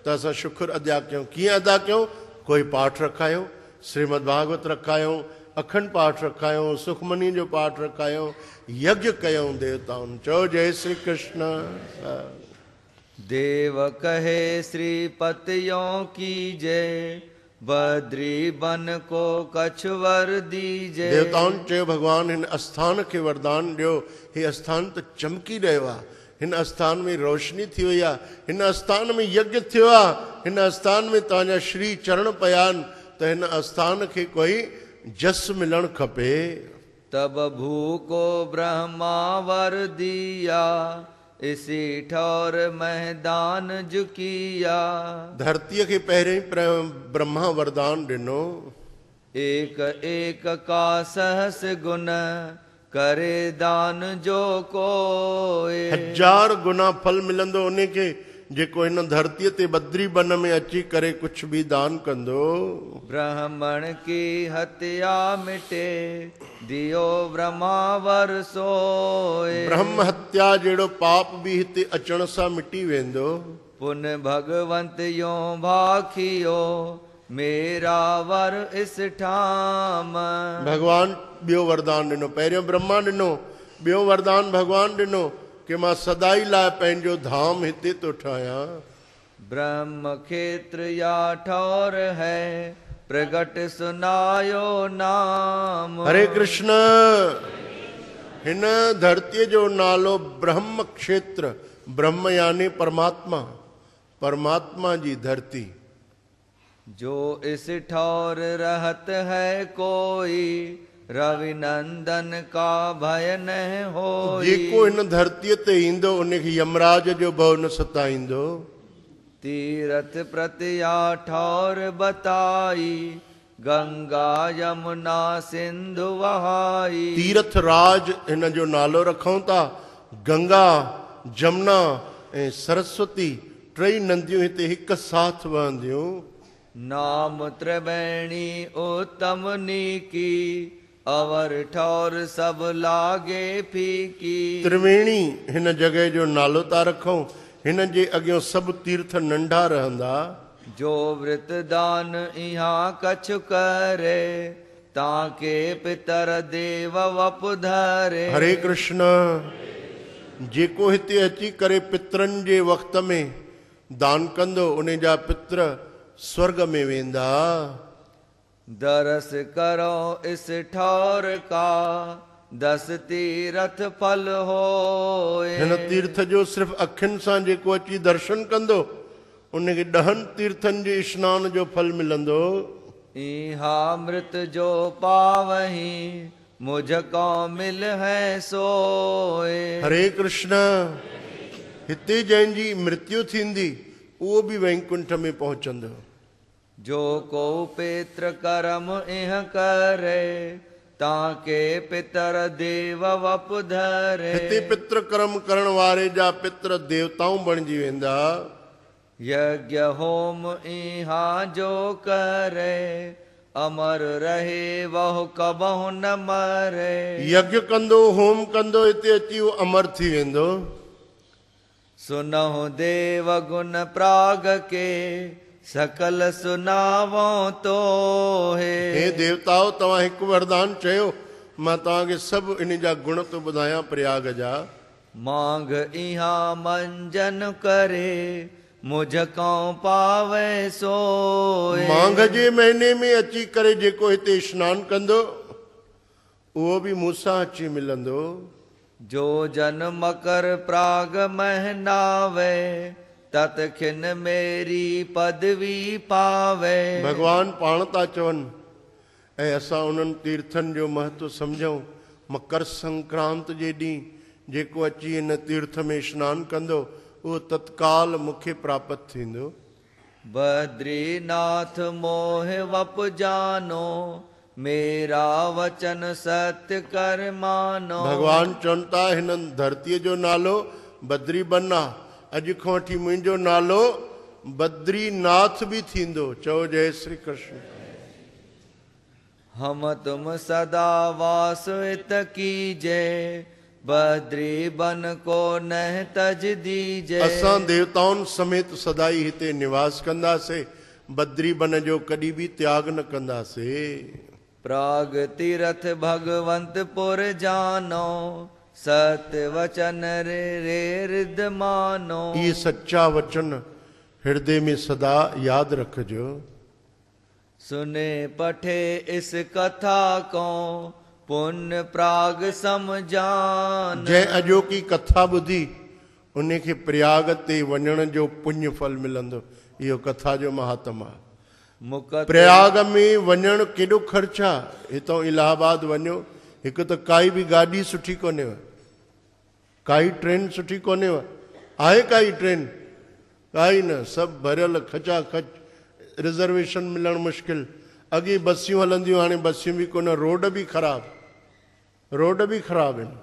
त असां शुक्र अदा कयूं। कीअं अदा कयूं? कोई पाठ रखायूं, श्रीमद भागवत रखायूं, अखंड पाठ रखायूं, सुखमनी जो पाठ रखायूं, यज्ञ कयूं देवताउनि। चओ जय श्री कृष्ण। देव कहे श्रीपतियों की जय, बद्री बन को कछ वर दीजे। देवताउनि चयो भॻवान हिन आस्थान खे वरदान ॾियो। हे आस्थान त चमकी रहियो आहे, हिन आस्थान में रोशनी थी वई आहे, हिन आस्थान में यज्ञ थियो आहे, हिन आस्थान में तव्हांजा श्री चरण पिया आहिनि, त हिन आस्थान खे कोई जस मिलणु खपे। तब भूको ब्रह्मा वर दिया, इसी ठौर मैदान झुकिया। धरतीअ खे पहिरें ब्रह्मा वरदान ॾिनो, एक एक का सहस गुण करे दान जो कोई। 1000 गुना फल मिलंदो उनखे जेको हिन धरतीअ ते बद्री वन में अची करे कुझु बि दान कंदो। ब्राह्मण की हत्या मिटे, दियो ब्रह्मावर सोए। ब्रह्म हत्या जहिड़ो पाप बि हिते अचण सां मिटी वेंदो। पुन भगवंत यो भाखियो, मेरा वर इस ठाम। भगवान ॿियो वरदान ॾिनो, पहिरियों ब्रह्मा ॾिनो, ॿियो वरदान भगवान ॾिनो कि मां सदाई लाइ पंहिंजो धाम हिते थो ठाहियां। ब्रह्म क्षेत्र या ठौर है, प्रगट सुनायो नाम। हरे कृष्ण। हिन धरतीअ जो नालो ब्रह्म क्षेत्र, ब्रह्म यानी परमात्मा, परमात्मा जी धरती। जो इस ठौर रहत है कोई, रवि नंदन का भय न होई। जेको हिन धरतीअ ते ईंदो उनखे यमराज जो भउ न सताईंदो। तीरथ प्रतिया ठौर बताई, गंगा यमुना सिंधु वहाई। तीरथ राज हिन जो नालो रखूं था। गंगा, जमुना ऐं सरस्वती टई नदियूं हिते हिकु साथ वहंदियूं। नाम त्रिवेणी उत्तम नीकी, अवर ठौर सब लागे फीकी। त्रिवेणी हिन जॻह जो नालो था रखूं। हिन जे अॻियां सभु तीर्थ नंढा रहंदा। जो वृत दान इहाँ कछु करे, ताके पितर देव वपुधरे। हरे कृष्ण। जेको हिते अची करे पितरनि जे वक़्त में दान कंदो, उन जा पित्र स्वर्ग में वेंदा। दरस करो इस ठौर का, 10 तीरथ फल होए। हिन तीर्थ जो सिर्फ़ अखियुनि सां जेको अची दर्शन कंदो, उनखे 10 तीर्थनि जे स्नान जो फल मिलंदो। इहा मृत जो पावही, मुझको मिल है सोए। हरे कृष्ण। हिते जंहिंजी मृत्यु थींदी, उहो बि वैकुंठ में पहुचंदो। जो को पितृ कर्म इह करे, ताके पितर देव वपुधरे। हिते पितृ कर्म करण वारे जा पित्र देवताऊं बणिजी वेंदा। यज्ञ होम इहा जो करे, अमर रहे वह कबहु न मरे। यज्ञ कंदो, होम कंदो, हिते अची उहो अमर थी वेंदो। सुनहु देव गुण प्राग के, सकल सुनावो तो है। हे देवताओं, तव्हां हिकु वरदान चयो, मां तव्हांखे सभु इन जा गुण थो ॿुधायां प्रयाग जा। मांग इहा मंजन करे, मुझको पावे सोए। मांघ जे महीने में अची करे जेको हिते स्नान कंदो, उहो बि मूंसां अची मिलंदो। जो जन मकर प्राग महनावे, तत खिन मेरी पदवी पावे। भगवान पाण था चवनि, ऐं असां उन्हनि तीर्थनि जो महत्व सम्झूं। मकर संक्रांत जे ॾींहुं जेको अची हिन तीर्थ में स्नान कंदो, उहो तत्काल मूंखे प्राप्त थींदो। बद्रीनाथ मोह वप जानो, मेरा वचन सत्य कर मानो। भगवान चवनि था, हिन धरतीअ जो नालो बद्री बन आहे। अॼु खां वठी मुंहिंजो नालो बद्रीनाथ बि थींदो। चओ जय श्री कृष्ण। हम तुम सदा वास इत कीजे, बद्री बन को नह तज दीजे। असां देवताउनि समेत सदाई हिते निवास कंदासीं, बद्री बन जो कॾहिं बि त्याग न कंदासीं। प्राग तीरथ भगवंतपुर जानो, सत्य वचन रे रिद मानो। ये सच्चा वचन हृदय में सदा याद रखजो। सुने पठे इस कथा को, पुण्य प्राग समझान। जंहिं अॼोकी कथा ॿुधी, उनखे प्रयाग ते वञण जो पुण्य फल मिलंदो। इहो कथा जो महात्म आहे। मुकत प्रयाग में वञणु केॾो ख़र्च आहे। हितां इलाहाबाद वञो, हिकु त काई बि गाॾी सुठी कोन्हेव, काई ट्रेन सुठी कोन्हेव। आहे काई ट्रेन? काई न, सभु भरियल खचाखच, रिजर्वेशन मिलणु मुश्किल। अॻे बसियूं हलंदियूं, हाणे बसियूं बि कोन, रोड बि ख़राबु, रोड बि ख़राबु आहिनि,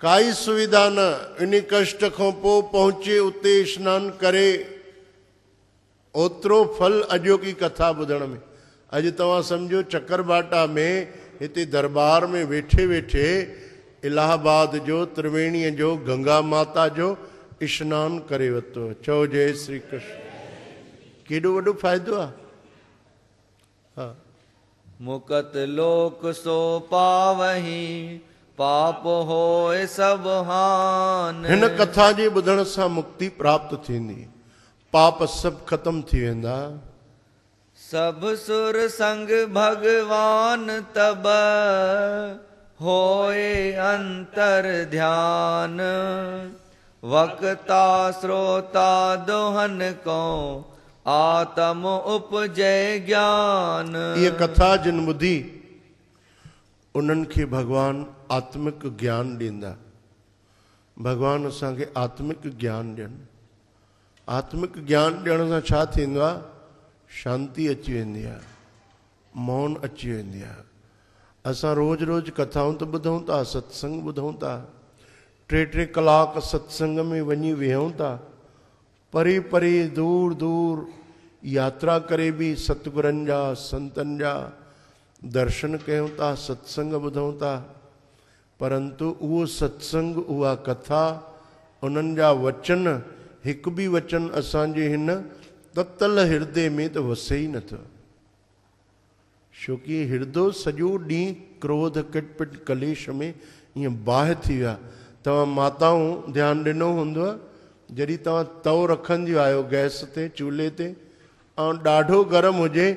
काई सुविधा न। इन कष्ट खां पोइ पहुचे उते स्नान करे, ओतिरो फल अॼोकी कथा ॿुधण में। अॼु तव्हां सम्झो चकरबाटा में हिते दरबार में वेठे वेठे इलाहाबाद जो, त्रिवेणीअ जो, गंगा माता जो स्नान करे वरितो। चओ जय श्री कृष्ण। केॾो वॾो फ़ाइदो आहे। हा, मुकत लोक सो पावही, पाप होए सब हान। हिन कथा जे ॿुधण सां मुक्ति प्राप्त थींदी, पाप सभु ख़त्म थी वेंदा। सब सुर संग भगवान तब, होए अंतर ध्यान। वक्ता श्रोता दोहन को, आत्म उपजय ज्ञान। ये कथा जिन ॿुधी, उन्हनि खे भगवान आत्मिक ज्ञान ॾींदा। भगवान असांखे आत्मिक ज्ञान ॾियनि। आत्मिक ज्ञान ॾियण सां छा थींदो आहे? शांती अची वेंदी आहे, मौन अची वेंदी आहे। असां रोज़ रोज़ कथाऊं त ॿुधूं था, सत्संग ॿुधूं था, 3-3 कलाक सत्संग में वञी वेहूं था, परे परे दूर दूर यात्रा करे बि सतगुरनि जा, संतनि जा दर्शन कयूं था, सत्संग ॿुधूं था। परंतु उहो सत्संग, उहा कथा उन्हनि जा वचन हिकु बि वचन असांजे हिन ततल हिरदे में त वसे ई नथो। छोकी हिरदो सॼो ॾींहुं क्रोध किटपिट कलेश में ईअं बाहि थी विया। तव्हां माताऊं ध्यानु ॾिनो हूंदव, जॾहिं तव्हां तओ रखंदियूं आहियो गैस ते चूल्हे ते ऐं ॾाढो गरम हुजे,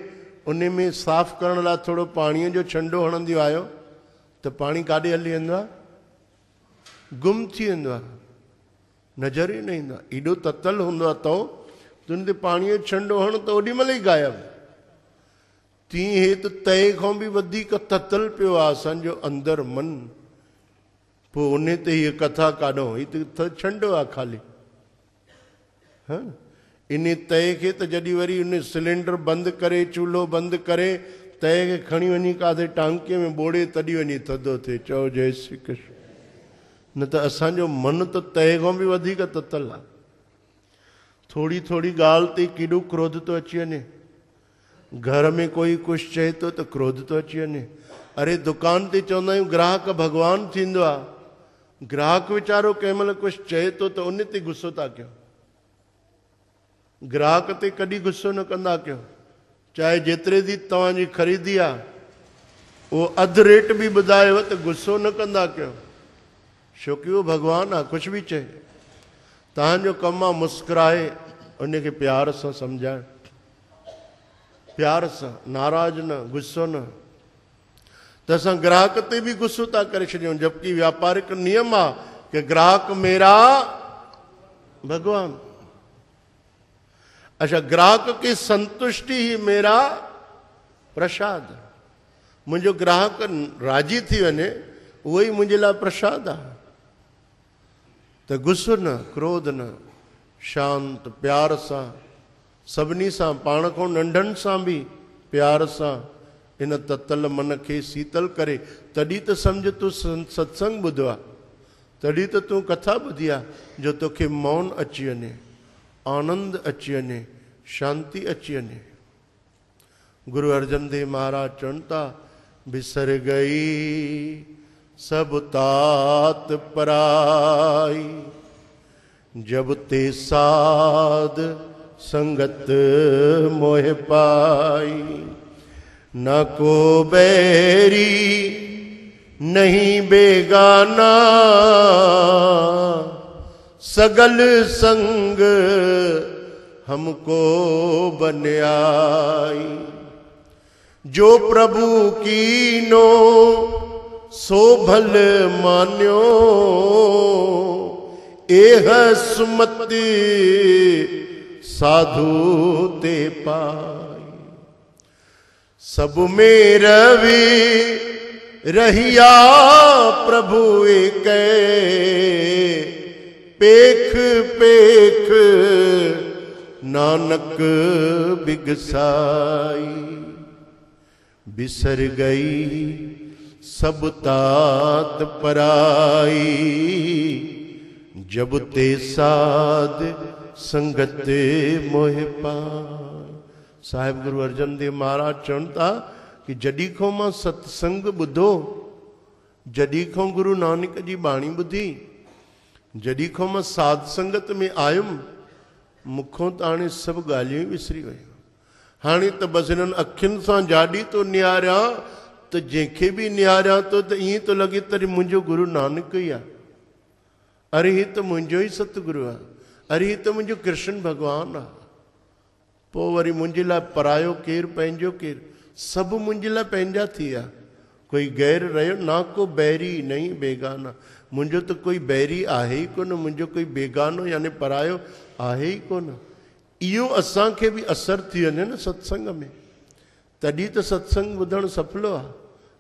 उन में साफ़ करण लाइ थोरो पाणीअ जो छंडो हणंदियूं आहियो त पाणी काॾे हली वेंदो आहे? गुम थी वेंदो आहे, नज़र ई न ईंदो आहे। एॾो ततल हूंदो आहे तओ, तुन ते पाणीअ जो छंडो हण त ओॾी महिल ई गायब। तीअं हे त तए खां बि वधीक ततल पियो आहे असांजो अंदरि मन। पोइ उन ते हीअ कथा काॾो, हीअ त छंडो आहे ख़ाली। हा, इन तए खे त जॾहिं वरी उन सिलेंडर बंदि करे, चूल्हो बंदि करे, तए खे खणी वञी काथे टांकीअ में ॿोड़े तॾहिं वञी थधो थिए। चओ जय श्री कृष्ण। न त असांजो मन त तए खां बि वधीक ततल आहे। थोरी थोरी ॻाल्हि ते केॾो क्रोध थो अची वञे। घर में कोई कुझु चए थो त क्रोध थो अची वञे। अरे दुकान ते चवंदा आहियूं ग्राहक भॻवानु थींदो आहे। ग्राहक वीचारो कंहिं महिल कुझु चए थो त उन ते गुस्सो था कयो। ग्राहक ते कॾहिं गुस्सो न कंदा कयो। चाहे जेतिरे जी तव्हांजी ख़रीदी आहे, उहो अधु रेट बि ॿुधायो त गुस्सो न कंदा कयो। छोकी उहो भॻवानु आहे, कुझु बि चए। तव्हांजो कमु आहे मुस्कुराए उनखे प्यार सां सम्झाइणु, प्यार सां, नाराज़ न, गुस्सो न। त असां ग्राहक ते बि गुस्सो था करे छॾियूं, जबकि व्यापारिक नियम आहे कि ग्राहक मेरा भगवान। अच्छा, ग्राहक की संतुष्टि ही मेरा प्रसाद। मुंहिंजो ग्राहक राजी थी वञे, उहो ई मुंहिंजे लाइ प्रसाद आहे। त गुस्सो न, क्रोध न, शांत प्यार सां सभिनी सां, पाण खां नंढनि सां बि प्यार सां इन ततल मन खे शीतल करे। तॾहिं त सम्झ तूं सत्संग ॿुधो आहे, तॾहिं त तूं कथा ॿुधी आहे, जो तोखे मौन अची वञे, आनंद अची वञे, शांती अची वञे। गुरु अर्जन देव महाराज चवनि था, बिसर गई सब तात पराई, जब ते साध संगत मोह पाई। न को बैरी नहीं बेगाना, सगल संग हमको बन्याई। जो प्रभु कीनो सो भल मान्यो, एह सुमति साधु ते पाई। सब में रवि रहिया प्रभु एक, पेख पेख नानक बिगसाई। बिसर गई सब तात पराई, जब ते साध संगत मोह पाई। साहिब गुरु अर्जन देव महाराज चवनि था कि जॾहिं खां मां सत्संग ॿुधो, जॾहिं खां गुरु नानक जी बाणी ॿुधी, जॾहिं खां मां साध संगत में आयुमि, मूंखों त हाणे सभु ॻाल्हियूं ई विसरी वियूं। हाणे त बसि हिननि अखियुनि सां जाॾी थो निहारियां, त जंहिंखे बि निहारियां थो त ईअं थो लॻे त मुंहिंजो गुरु नानक ई आहे। अरे हीअ त मुंहिंजो ई सतगुरु आहे, अरे हीअ त मुंहिंजो कृष्ण भॻवानु आहे। पोइ वरी मुंहिंजे लाइ परायो केरु, पंहिंजो केरु, सभु मुंहिंजे लाइ पंहिंजा थी विया। कोई गैर रहियो ना, को बैरी नहीं बेगाना। मुंहिंजो त कोई बैरी आहे ई कोन, मुंहिंजो कोई बेगानो यानी परायो आहे ई कोन। इहो असांखे बि असरु थी वञे न सत्संग में, तॾहिं त सत्संग ॿुधणु सफलो आहे,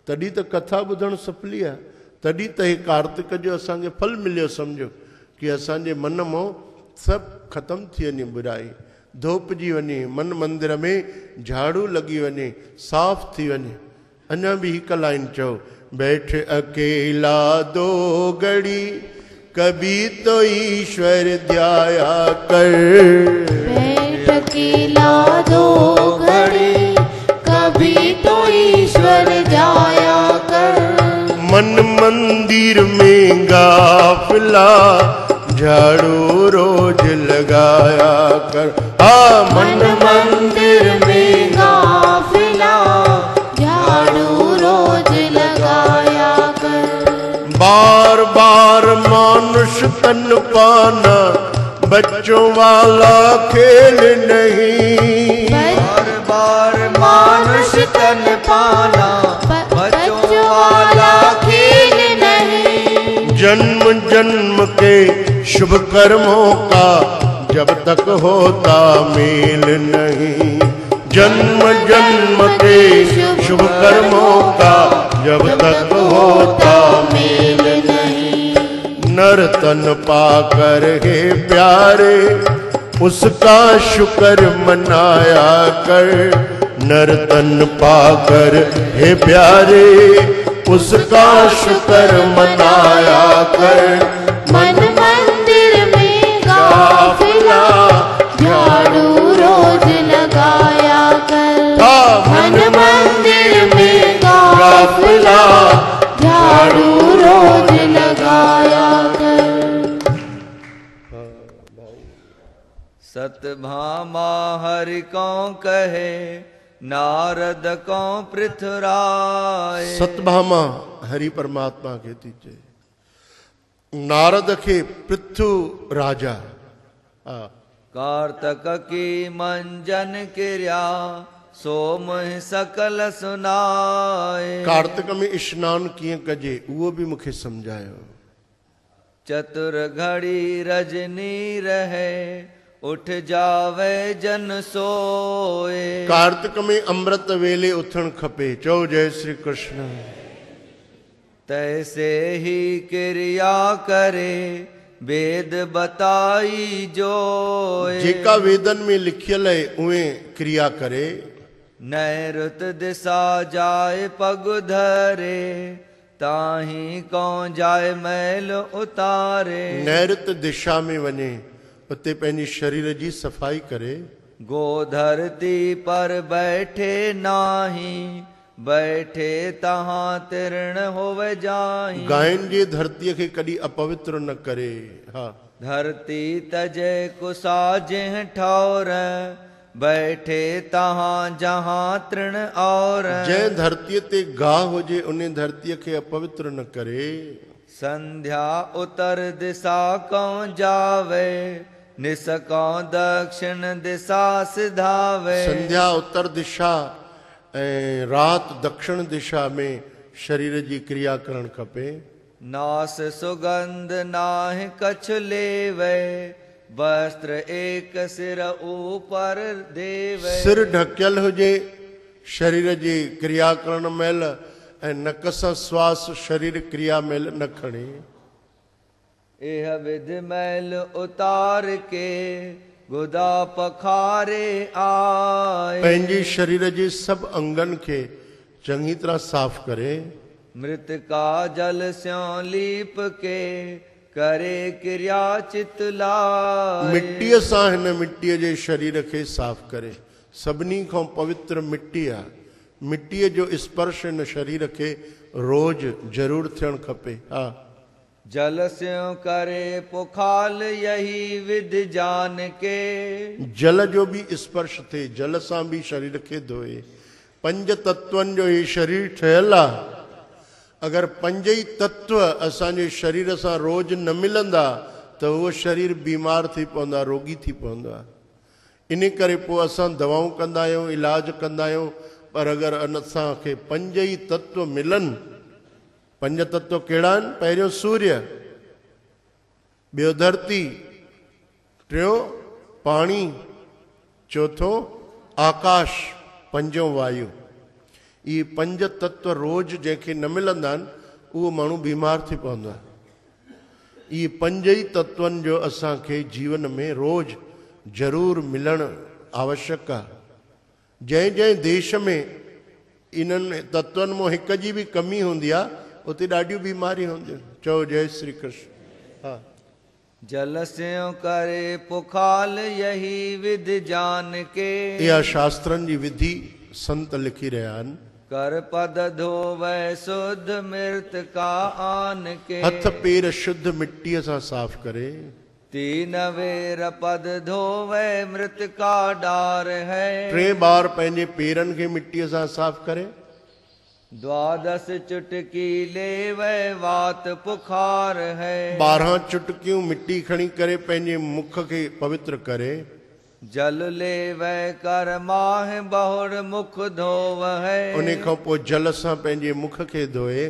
तॾहिं त कथा ॿुधणु सफली आहे, तॾहिं त हे कार्तिक जो असांखे फल मिलियो। सम्झो कि असांजे मन मां सभु ख़तमु थी वञे, बुराई धोपिजी वञे, मन मंदिर में झाड़ू लॻी वञे, साफ़ थी वञे। अञा बि हिकु लाइन चओ, बैठ अकेला दो घड़ी, कभी तो ईश्वर ध्याया कर। बैठ अकेला दो घड़ी, कभी तो ईश्वर ध्याया कर। मन मंदिर में गाफिला, झाड़ू रोज लगाया कर। मन मंदिर में गाफिला झाड़ू रोज लगाया कर। बार बार मानुष तन पाना बच्चों वाला खेल नहीं। बार बार मानुष तन पाना बच्चों वाला खेल नहीं। जन्म जन्म के शुभ कर्मों का जब तक होता मेल नहीं। जन्म जन्म के शुभ कर्मों का जब तक होता मेल नहीं। नर तन पाकर हे प्यारे उसका शुक्र मनाया कर। नर तन पाकर हे प्यारे उसका शुक्र मनाया कर। मन मंदिर में गाफिला झाड़ू रोज लगाया कर। मन मंदिर में गाफिला झाड़ू रोज लगाया कर। सतभामा हरि को कहे नारद को पृथ्वीराय। सतभामा हरि परमात्मा के तीजे नारद के पृथु राजा। कार्तक की मंजन क्रिया सोम सकल सुनाए। कार्तिक में स्नान किए कजे वो भी मुखे समझायो। चतुर घड़ी रजनी रहे उठ जावे जन सोए। कार्तिक में अमृत वेले उथण खपे। चौ जय श्री कृष्ण। तैसे ही क्रिया करे वेद बताई जोए। जेका वेदन में लिखियल है उहे क्रिया करे। नैऋत दिशा जाए पग धरे ताही कौन जाए मैल उतारे। नैऋत दिशा में वने उते पंहिंजी शरीर जी सफ़ाई करे। गो धरती पर बैठे नाही बैठे तहां तिरण होवे जाही। गायन जे धरतीअ खे कॾहिं अपवित्र न करे। हा धरती तजे कुसाजे ठौर बैठे तहां जहां तृण और। जंहिं धरतीअ ते गाह हुजे उन धरतीअ खे अपवित्र न करे। संध्या उतर दिशा कौं जावे निस कौं दक्षिण दिशा सिधावे। संध्या उत्तर दिशा ऐं रात दक्षिण दिशा में शरीर जी क्रिया करण खपे। नास सुगंध नाहि कछ लेवे वस्त्र एक सिर ऊपर देवे। सिर ढकियल हुजे शरीर जी क्रिया करण महिल ऐं नक सां श्वास शरीर क्रिया महिल न खणे। एह विधि मैल उतार के गुदा पखारे आए। पंहिंजी शरीर जे सभु अंगनि खे चङी तरह साफ़ करे। मृतिका जल स्यों लीप के करे क्रिया चित लाए। मिट्टीअ सां हिन मिट्टीअ जे शरीर खे साफ़ करे। सभिनी खां पवित्र मिट्टी आहे। मिट्टीअ जो स्पर्श हिन शरीर खे रोज़ ज़रूरु थियणु खपे। हा जल स्यों करे पुखाल यही विधि जान के। जल जो भी स्पर्श थे जल सां भी शरीर खे धोए। पंज तत्वनि जो ही शरीर ठहियल आहे। अगर पंज ही तत्व असांजे शरीर सां रोज न मिलंदा तो वो शरीर बीमार थी पवंदा रोगी थी पवंदा। इन करे पोइ असां दवाऊं कंदा आहियूं इलाज कंदा आहियूं पर अगर असांखे पंज ही तत्व मिलन। पंज तत्व कहिड़ा आहिनि? पहिरियों सूर्य, ॿियो धरती, टियों पाणी, चौथों आकाश, पंजों वायु। ये पंज तत्व रोज जंहिंखे न मिलंदा आहिनि उहो माण्हू बीमार थी पवंदो आहे। ये पंज ही तत्वनि जो असांखे जीवन में रोज ज़रूरु मिलणु आवश्यक आहे। जंहिं जंहिं देश में इन्हनि तत्वनि मां हिक जी भी कमी हूंदी आहे उते ॾाढियूं बीमारियूं हूंदियूं। चओ जय श्री कृष्ण। हा जल स्यों करे पुखाल यही विधि जान के। इहा शास्त्रनि जी विधि संत लिखी रहिया आहिनि। कर पद धोवे शुद्ध मृत का आन के। हथ पेर शुद्ध मिट्टीअ सां साफ़ करे। तीन वेर पद धोवे मृत का डार है। 3 बार पंहिंजे पेरनि खे मिटीअ सां साफ़ करे। द्वादश चुटकी लेवे वात पुखार है। 12 चुटकियूं मिट्टी खणी करे पंहिंजे मुख खे पवित्र करे। जल लेवे कर माह बहुर मुख धोव है। उन खां पोइ जल सां पंहिंजे मुख खे धोए।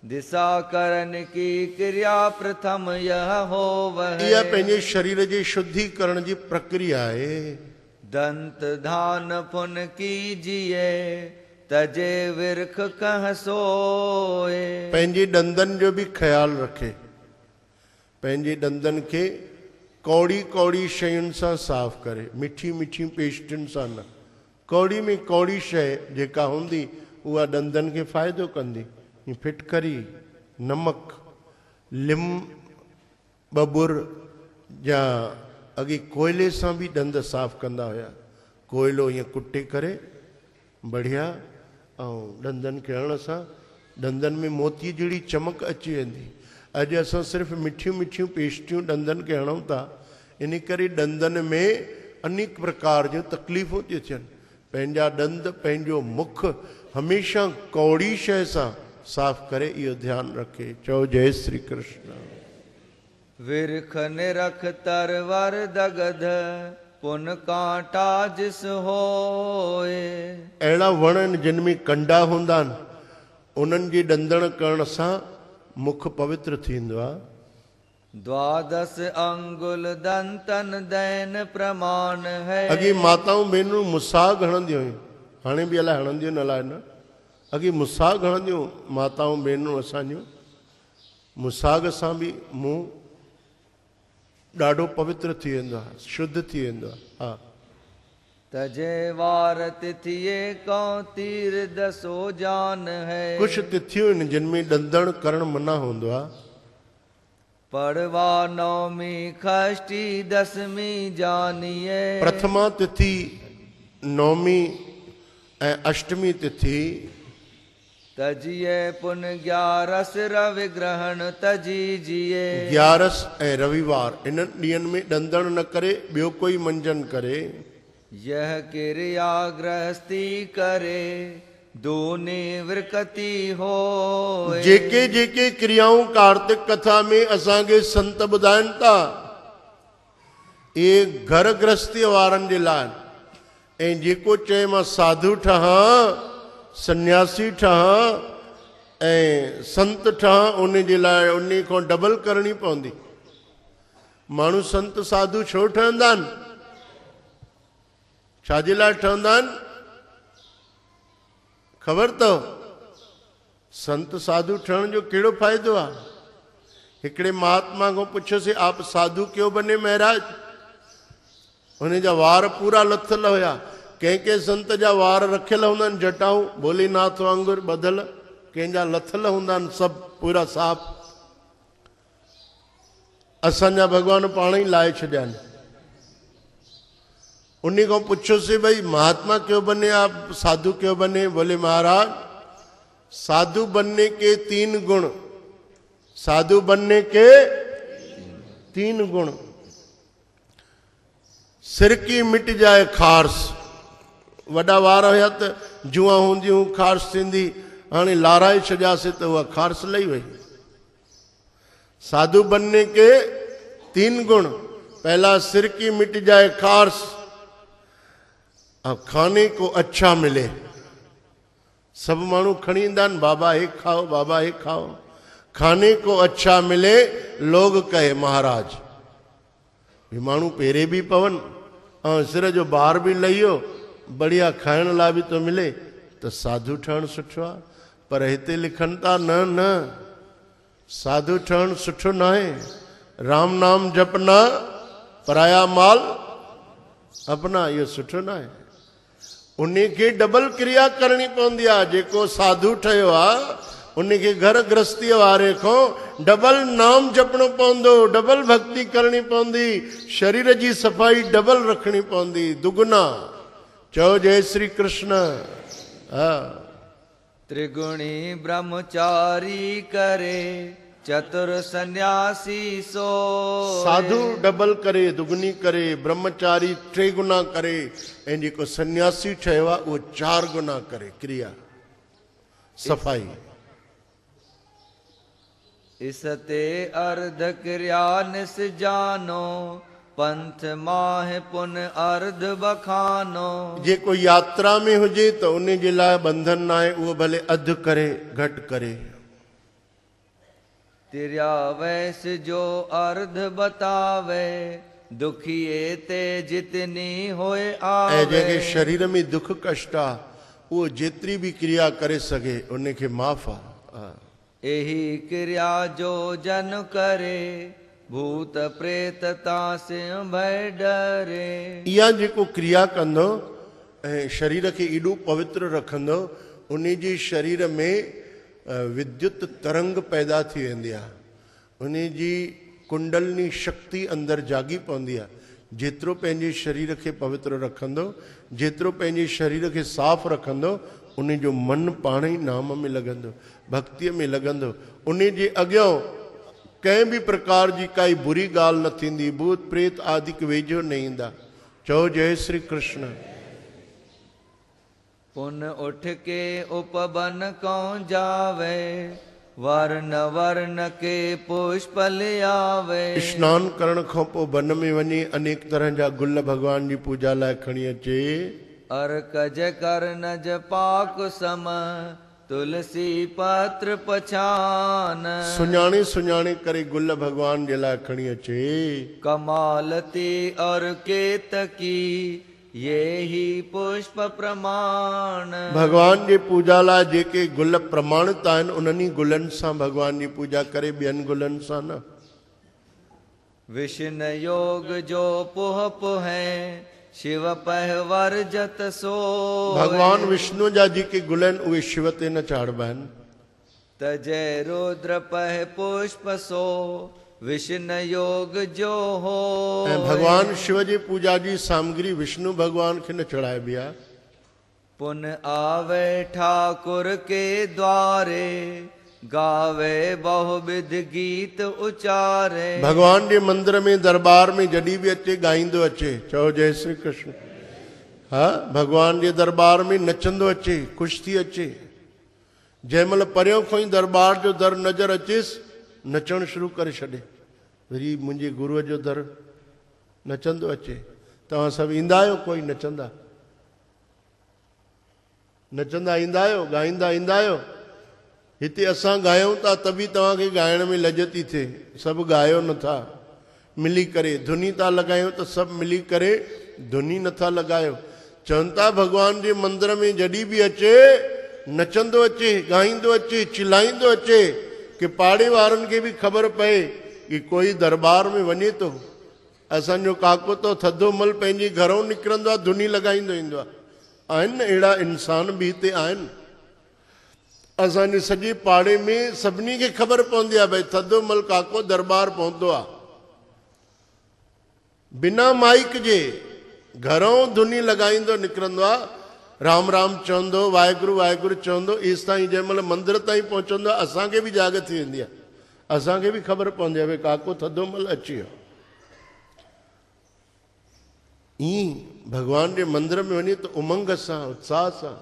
दिशा करण की क्रिया प्रथम यह होव है। इहा पंहिंजे शरीर जे शुद्धीकरण जी प्रक्रिया आहे। दंत धान पुन कीजिए तजे विरख कह सोए। पंहिंजे ॾंदनि जो बि ख़्यालु रखे। पंहिंजे ॾंदनि खे कौड़ी कौड़ी शयुनि सां साफ़ करे, मिठी मिठी पेस्टुनि सां न। कौड़ी में कौड़ी शइ जेका हूंदी उहा ॾंदनि खे फ़ाइदो कंदी। फिटकरी, नमक, लिम, बबुर या अॻे कोयले सां बि ॾंद साफ़ कंदा हुया। कोयलो ईअं कुटे करे बढ़िया ऐं ॾंदनि खे हणण सां ॾंदनि में मोती जहिड़ी चमक अची वेंदी। अॼु असां सिर्फ़ु मिठियूं मिठियूं पेस्टियूं ॾंदनि खे हणूं था, इन करे ॾंदनि में अनेक प्रकार जूं तकलीफ़ूं थियूं थियनि। पंहिंजा ॾंद, पंहिंजो मुख हमेशह कौड़ी शइ सां साफ़ करे, इहो ध्यानु रखे। चओ जय श्री कृष्ण। विरख निरख तरवर दगध पुन कांटा जिस होए। अहिड़ा वण आहिनि जिन में कंडा हूंदा आहिनि, उन्हनि जी ॾंदण करण सां मुख पवित्र थींदो आहे। द्वादश अंगुल दंतन दैन प्रमाण है। अॻे माताऊं भेनरूं मुसाग हणंदियूं हुयूं, हाणे बि अलाए हणंदियूं न अलाए न। अॻे मुसाग हणंदियूं माताऊं भेनरूं असांजूं। मुसाग सां बि मुंहुं ॾाढो पवित्र थी वेंदो आहे, शुद्ध थी वेंदो आहे। हा, तजे वार तिथिये कौ तीर दसो जान है। कुछ तिथियूं आहिनि जिन में ॾंदण करणु मना हूंदो आहे। पड़वा नवमी षष्ठी दसमी जानिए। प्रथमा तिथि, नवमी ऐं अष्टमी तिथि। तजिए पुन 11 रवि ग्रहण तजीजिए। 11 ऐं रविवार इन्हनि ॾींहंनि में ॾंदण न करे, ॿियो कोई मंजन करे। यह क्रिया गृहस्थी करे दूनी विरकती हो। जेके जेके क्रियाऊं कार्तिक कथा में असांखे संत ॿुधाइनि था, इहे घर गृहस्थीअ वारनि जे लाइ। ऐं जेको चए मां साधु ठहां, सन्यासी ठहां ऐं संत ठहां, उन जे लाइ उन खां डबल करणी पवंदी। माण्हू संत साधु छो ठहंदा आहिनि? छाजे लाइ ठहंदा आहिनि ख़बर अथव? संत साधु ठहण जो कहिड़ो फ़ाइदो आहे? हिकिड़े महात्मा खां पुछियोसीं, आप साधु क्यों बने महाराज? हुन जा वार पूरा लथल हुया। कंहिं कंहिं संत जा वार रखियल हूंदा आहिनि, जटाऊं भोलेनाथ वांगुर ॿधल, कंहिंजा लथल हूंदा आहिनि सभु पूरा साफ़। असांजा भॻवान पाण ई लाहे छॾिया आहिनि। उन खां पुछियोसीं, भाई महात्मा क्यों बने, आप साधु क्यों बने? बोले महाराज, साधु बनने के 3 गुण। साधु बनने के 3 गुण। सिर की मिट जाए खारस। वॾा वार हुया त जुआ हूंदियूं, खारस थींदी, हाणे लाराए छॾियासीं त उहा खारस लही वई। साधु बनने के 3 गुण। पहला, सिर की मिट जाए खारस। अब खाने को अच्छा मिले। सब माण्हू खणी ईंदा आहिनि, बाबा हे खाओ, बाबा हे खाओ। खाने को अच्छा मिले, लोग कहे महाराज। भी माण्हू पेरे भी पवन ऐं सिर जो बार भी लहियो, बढ़िया खाइण लाइ बि थो मिले, त साधु ठहणु सुठो आहे। पर हिते लिखनि था, न न, साधु ठहणु सुठो न आहे। राम नाम जपना, पराया माल अपना, इहो सुठो न आहे। उन खे डबल क्रिया करणी पवंदी आहे। जेको साधु ठहियो आहे, उनखे घर गृहस्थीअ वारे खां डबल नाम जपणो पवंदो, डबल भक्ति करणी पवंदी, शरीर जी सफ़ाई डबल रखणी पवंदी, दुगुना। चओ जय श्री कृष्ण। हा, त्रिगुणी ब्रह्मचारी करे चतुर सन्यासी सो साधु डबल करे दुगनी करे, ब्रह्मचारी 3 गुना करे, ऐं जेको सन्यासी ठहियो आहे उहो 4 गुना करे क्रिया सफ़ाई। इसते अर्ध क्रिया निस जानो, पंथ माह पुन अर्ध बखानो। जेको यात्रा में हुजे त उन जे लाइ बंधन न आहे, उहो भले अधु करे घटि करे। तिरिया वैस जो अर्ध बतावे, दुखिए ते जितनी होए आवे। ऐं जंहिंखे शरीर में दुख कष्ट आहे उहो जेतिरी बि क्रिया करे सघे उनखे माफ़ आहे। एही क्रिया जो जन करे, भूत प्रेत तासिं भय डरे। इहा जेको क्रिया कंदो ऐं शरीर खे एॾो पवित्र रखंदो, उन जे शरीर में विद्युत तरंग पैदा थी वेंदी आहे, उन जी कुंडलनी शक्ति अंदरि जागी पवंदी आहे। जेतिरो पंहिंजे शरीर खे पवित्र रखंदो, जेतिरो पंहिंजे शरीर खे साफ़ रखंदो, उन जो मन पाण ई नाम में लॻंदो, भक्तीअ में लॻंदो। उन जे अॻियां कंहिं बि प्रकार जी काई बुरी ॻाल्हि न थींदी, भूत प्रेत आदि वेझो न ईंदा। चओ जय श्री कृष्ण। पुन उठ के उपवन कौं जावे, वर्ण वर्ण के पुष्प लियावे। स्नान करण खां पोइ वन में वञे, अनेक तरह जा गुल भगवान जी पूजा लाइ खणी अचे। अर्कज करनज पाक सम, तुलसी पत्र पछान। सुञाणे सुञाणे करे गुल भगवान जे लाइ खणी अचे। कमालती और केतकी, ये ही पुष्प प्रमाण। भगवान जी पूजा लाइ जेके गुल प्रमाणित आहिनि, उन्हनि गुलनि सां भगवान जी पूजा करे, ॿियनि गुलनि सां न। विष्णु योग जो पुह पुहे, शिव पह वर्जत सो। भगवान विष्णु जा जेके गुल आहिनि उहे शिव ते न चाढ़बा आहिनि। तजय रुद्र पह पुष्प सो, विष्णु योग जो हो। ऐं भगवान शिव जी पूजा जी सामग्री विष्णु भगवान खे न चढ़ाइबी आहे। पुन आवे ठाकुर के द्वारे, गावे बहुविध गीत उचारे। भगवान जे मंदिर में दरबार में जॾहिं बि अचे ॻाईंदो अचे। चओ जय श्री कृष्ण। हा, भगवान जे दरबार में नचंदो अचे, ख़ुशि थी अचे। जंहिं महिल परियों खां ई दरबार जो दर नज़र अचेसि, नचणु शुरू करे छॾे। वरी मुंहिंजे गुरूअ जो दर नचंदो अचे। तव्हां सभु ईंदा आहियो? कोई नचंदा नचंदा ईंदा आहियो? ॻाईंदा ईंदा आहियो? हिते असां ॻायूं था त बि तव्हांखे ॻाइण में लॼ थी थिए। सभु ॻायो नथा मिली करे। धुनी था लॻायूं त सभु मिली करे धुनी नथा लॻायो। चवनि था भगवान जे मंदर में जॾहिं बि अचे, नचंदो अचे, ॻाईंदो अचे, चिलाईंदो अचे, कि पाड़े वारनि खे बि ख़बर पए कि कोई दरबार में वञे थो। असांजो काको तो थधोमल पंहिंजे घरों निकिरंदो आहे, धुनी लॻाईंदो ईंदो आहे। आहिनि न अहिड़ा इंसान बि हिते आहिनि। असांजे सॼे पाड़े में सभिनी खे ख़बर पवंदी आहे भई थधोमल काको दरबार पहुतो आहे। बिना माइक जे घरों धुनी लॻाईंदो निकिरंदो आहे, राम राम चवंदो, वाहेगुरु वाहेगुरु चवंदो। एसि ताईं जंहिं महिल मंदर ताईं पहुचंदो आहे, असांखे बि जाग थी वेंदी आहे। असांखे बि ख़बर पवंदी आहे भई काको थधोमल अची वियो। ईअं भगवान जे मंदर में वञे त उमंग सां, उत्साह सां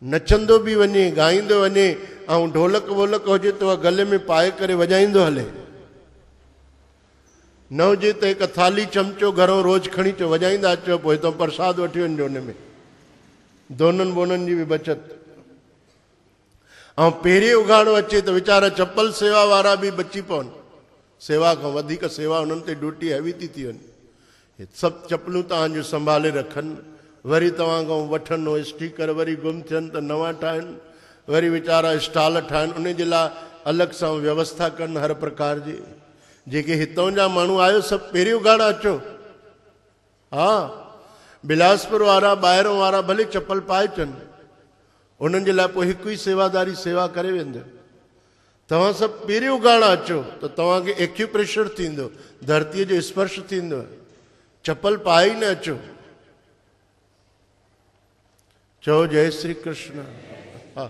नचंदो बि वञे, ॻाईंदो वञे। ऐं ढोलक वोलक हुजे त गले में पाए करे वॼाईंदो हले। न हुजे त हिकु थाली चमचो घरों रोज़ खणी अचो, वॼाईंदा अचो, पोइ हितां प्रसाद वठी वञिजो। हुन में दोननि बोननि जी बि बचति। ऐं पहिरीं उघाड़ो अचे त वीचारा चप्पल सेवा वारा बि बची पवनि। सेवा खां वधीक सेवा हुननि ते ड्यूटी हैवी थी वञे। सभु चप्पलूं तव्हांजो संभाले रखनि, वरी तव्हां खां वठनि स्टीकर, वरी गुम थियनि त नवां ठाहिनि, वरी वीचारा स्टॉल ठाहिनि। उन जे लाइ अलॻि सां व्यवस्था कनि हर प्रकार जी। जेके हितां जा माण्हू आहियो सभु पहिरीं उघाड़ा अचो। हा, बिलासपुर वारा ॿाहिरों वारा भले चप्पल पाए अचनि, उन्हनि जे लाइ पोइ हिकु ई सेवादारी सेवा करे वेंदो। तव्हां सभु पहिरीं उघाड़ा अचो त तव्हांखे एक्यूप्रेशर थींदो, धरतीअ जो स्पर्श थींदो। चप्पल पाए ई न अचो। चओ जय श्री कृष्ण। हा,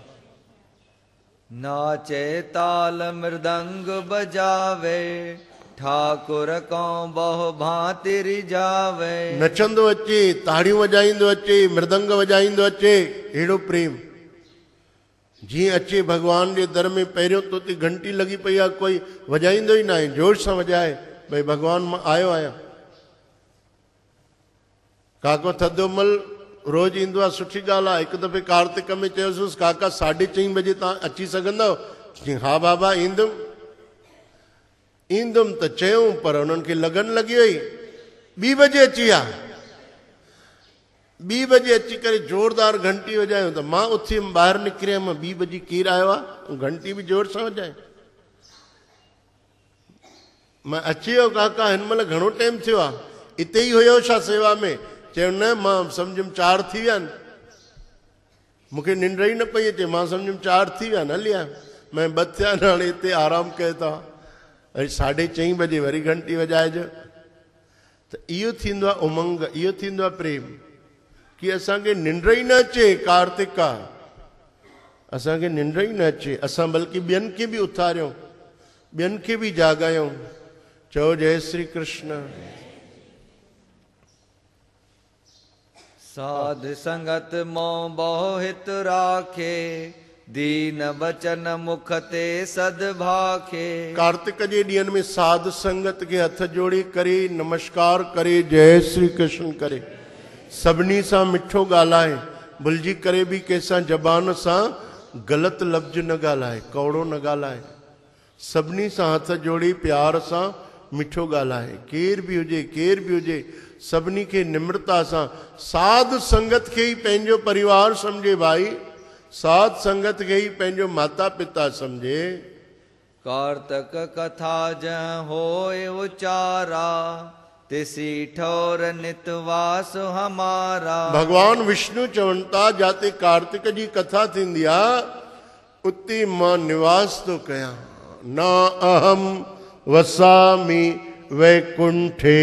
नाचे ताल मृदंग बजावे ठाकुर को बहु भांति रिझावे। नचंदो अचे, ताड़ियूं वजाईंदो अचे, मृदंग वजाईंदो अचे, अहिड़ो प्रेम। जीअं अचे भगवान जे दर में पहिरियों तो ते घंटी लगी पई आहे, कोई वजाईंदो ई न आहे, जोर सां वजाए भई भगवान मां आयो आहियां। काको थदोमल रोज ईंदो आहे, सुठी ॻाल्हि आहे। हिकु दफ़े कार्तिक में चयोसि, काका 4:30 बजे तव्हां अची सघंदव? चई हा बाबा ईंदुमि। ईंदुमि त चयूं, पर उन्हनि खे लगन लॻी वई। 2 बजे अची विया। 2 बजे अची करे ज़ोरदार घंटी वॼायूं त मां उथियुमि, ॿाहिरि निकिरियमि। 2 बजे केरु आयो आहे? घंटी बि जोर सां वॼाए। मां अची वियो काका, हिन महिल घणो टाइम थियो आहे? हिते ई हुयो छा सेवा में? चयो न, मां सम्झुमि 4 थी विया आहिनि। मूंखे निंड ई न पई अचे, मां सम्झुमि 4 थी विया आहिनि, हली आयुमि। मैं 2 थिया आहिनि, हाणे हिते आराम कयो था। वरी 4:30 बजे वरी घंटी वॼाइजो। त इहो थींदो आहे उमंग, इहो थींदो आहे प्रेम, कि असांखे निंड ई न अचे। कार्तिक आहे, असांखे निंड ई न अचे। असां बल्कि ॿियनि खे बि उथारियूं, ॿियनि खे बि जाॻायूं। चओ जय श्री कृष्ण। साध संगत मोह बहु हित राखे दीन बचन मुख ते सद्भाखे। कार्तिक जे ॾींहंनि में साध संगत खे हथ जोड़ी करे नमस्कार करे जय श्री कृष्ण करे, सभिनी सां मिठो ॻाल्हाए, भुलिजी करे बि कंहिंसां ज़बान सां ग़लति लफ़्ज़ न ॻाल्हाए, कौड़ो न ॻाल्हाए। सभिनी सां हथ जोड़ी प्यार सां मिठो ॻाल्हाए। केर बि हुजे, केर बि हुजे, सभिनी खे निम्रता सां। साध संगत खे ई पंहिंजो परिवार सम्झे भाई, साध संगत खे ही पंहिंजो माता पिता समझे। कार्तक कथा जह होए उचारा तिसी ठोर नितवास हमारा। भगवान विष्णु चवनि था, जाते कार्तिक जी कथा थींदी आहे उते मां निवास थो कयां। न अहम वसामि वैकुंठे,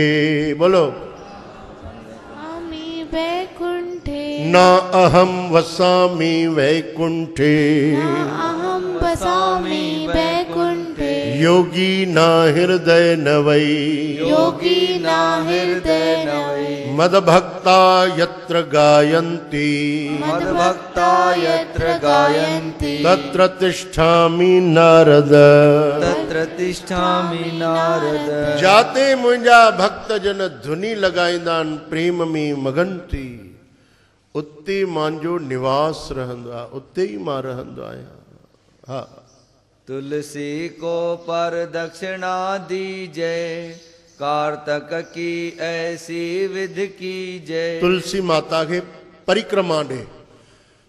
बोलो न अहम वसामि वैकुंठे, अहम वसामि वैकुंठे। योगी न हृदय न वै, योगी न हृदय न वै। मदभक्ता यत्र गायन्ति, मद्भक्ता यत्र गायन्ति। तत्र तिष्ठामि नारद, तत्र तिष्ठामि नारद। जाते मुंहिंजा भक्त जन धुनी लॻाईंदा आहिनि, प्रेम में मगन थी, उते मुंहिंजो निवास रहंदो आहे, उते ई मां रहंदो आहियां। हा। तुलसी को पर दक्षिणा दीजे कार्तक की ऐसी विधि कीजे। तुलसी माता खे परिक्रमा ॾे,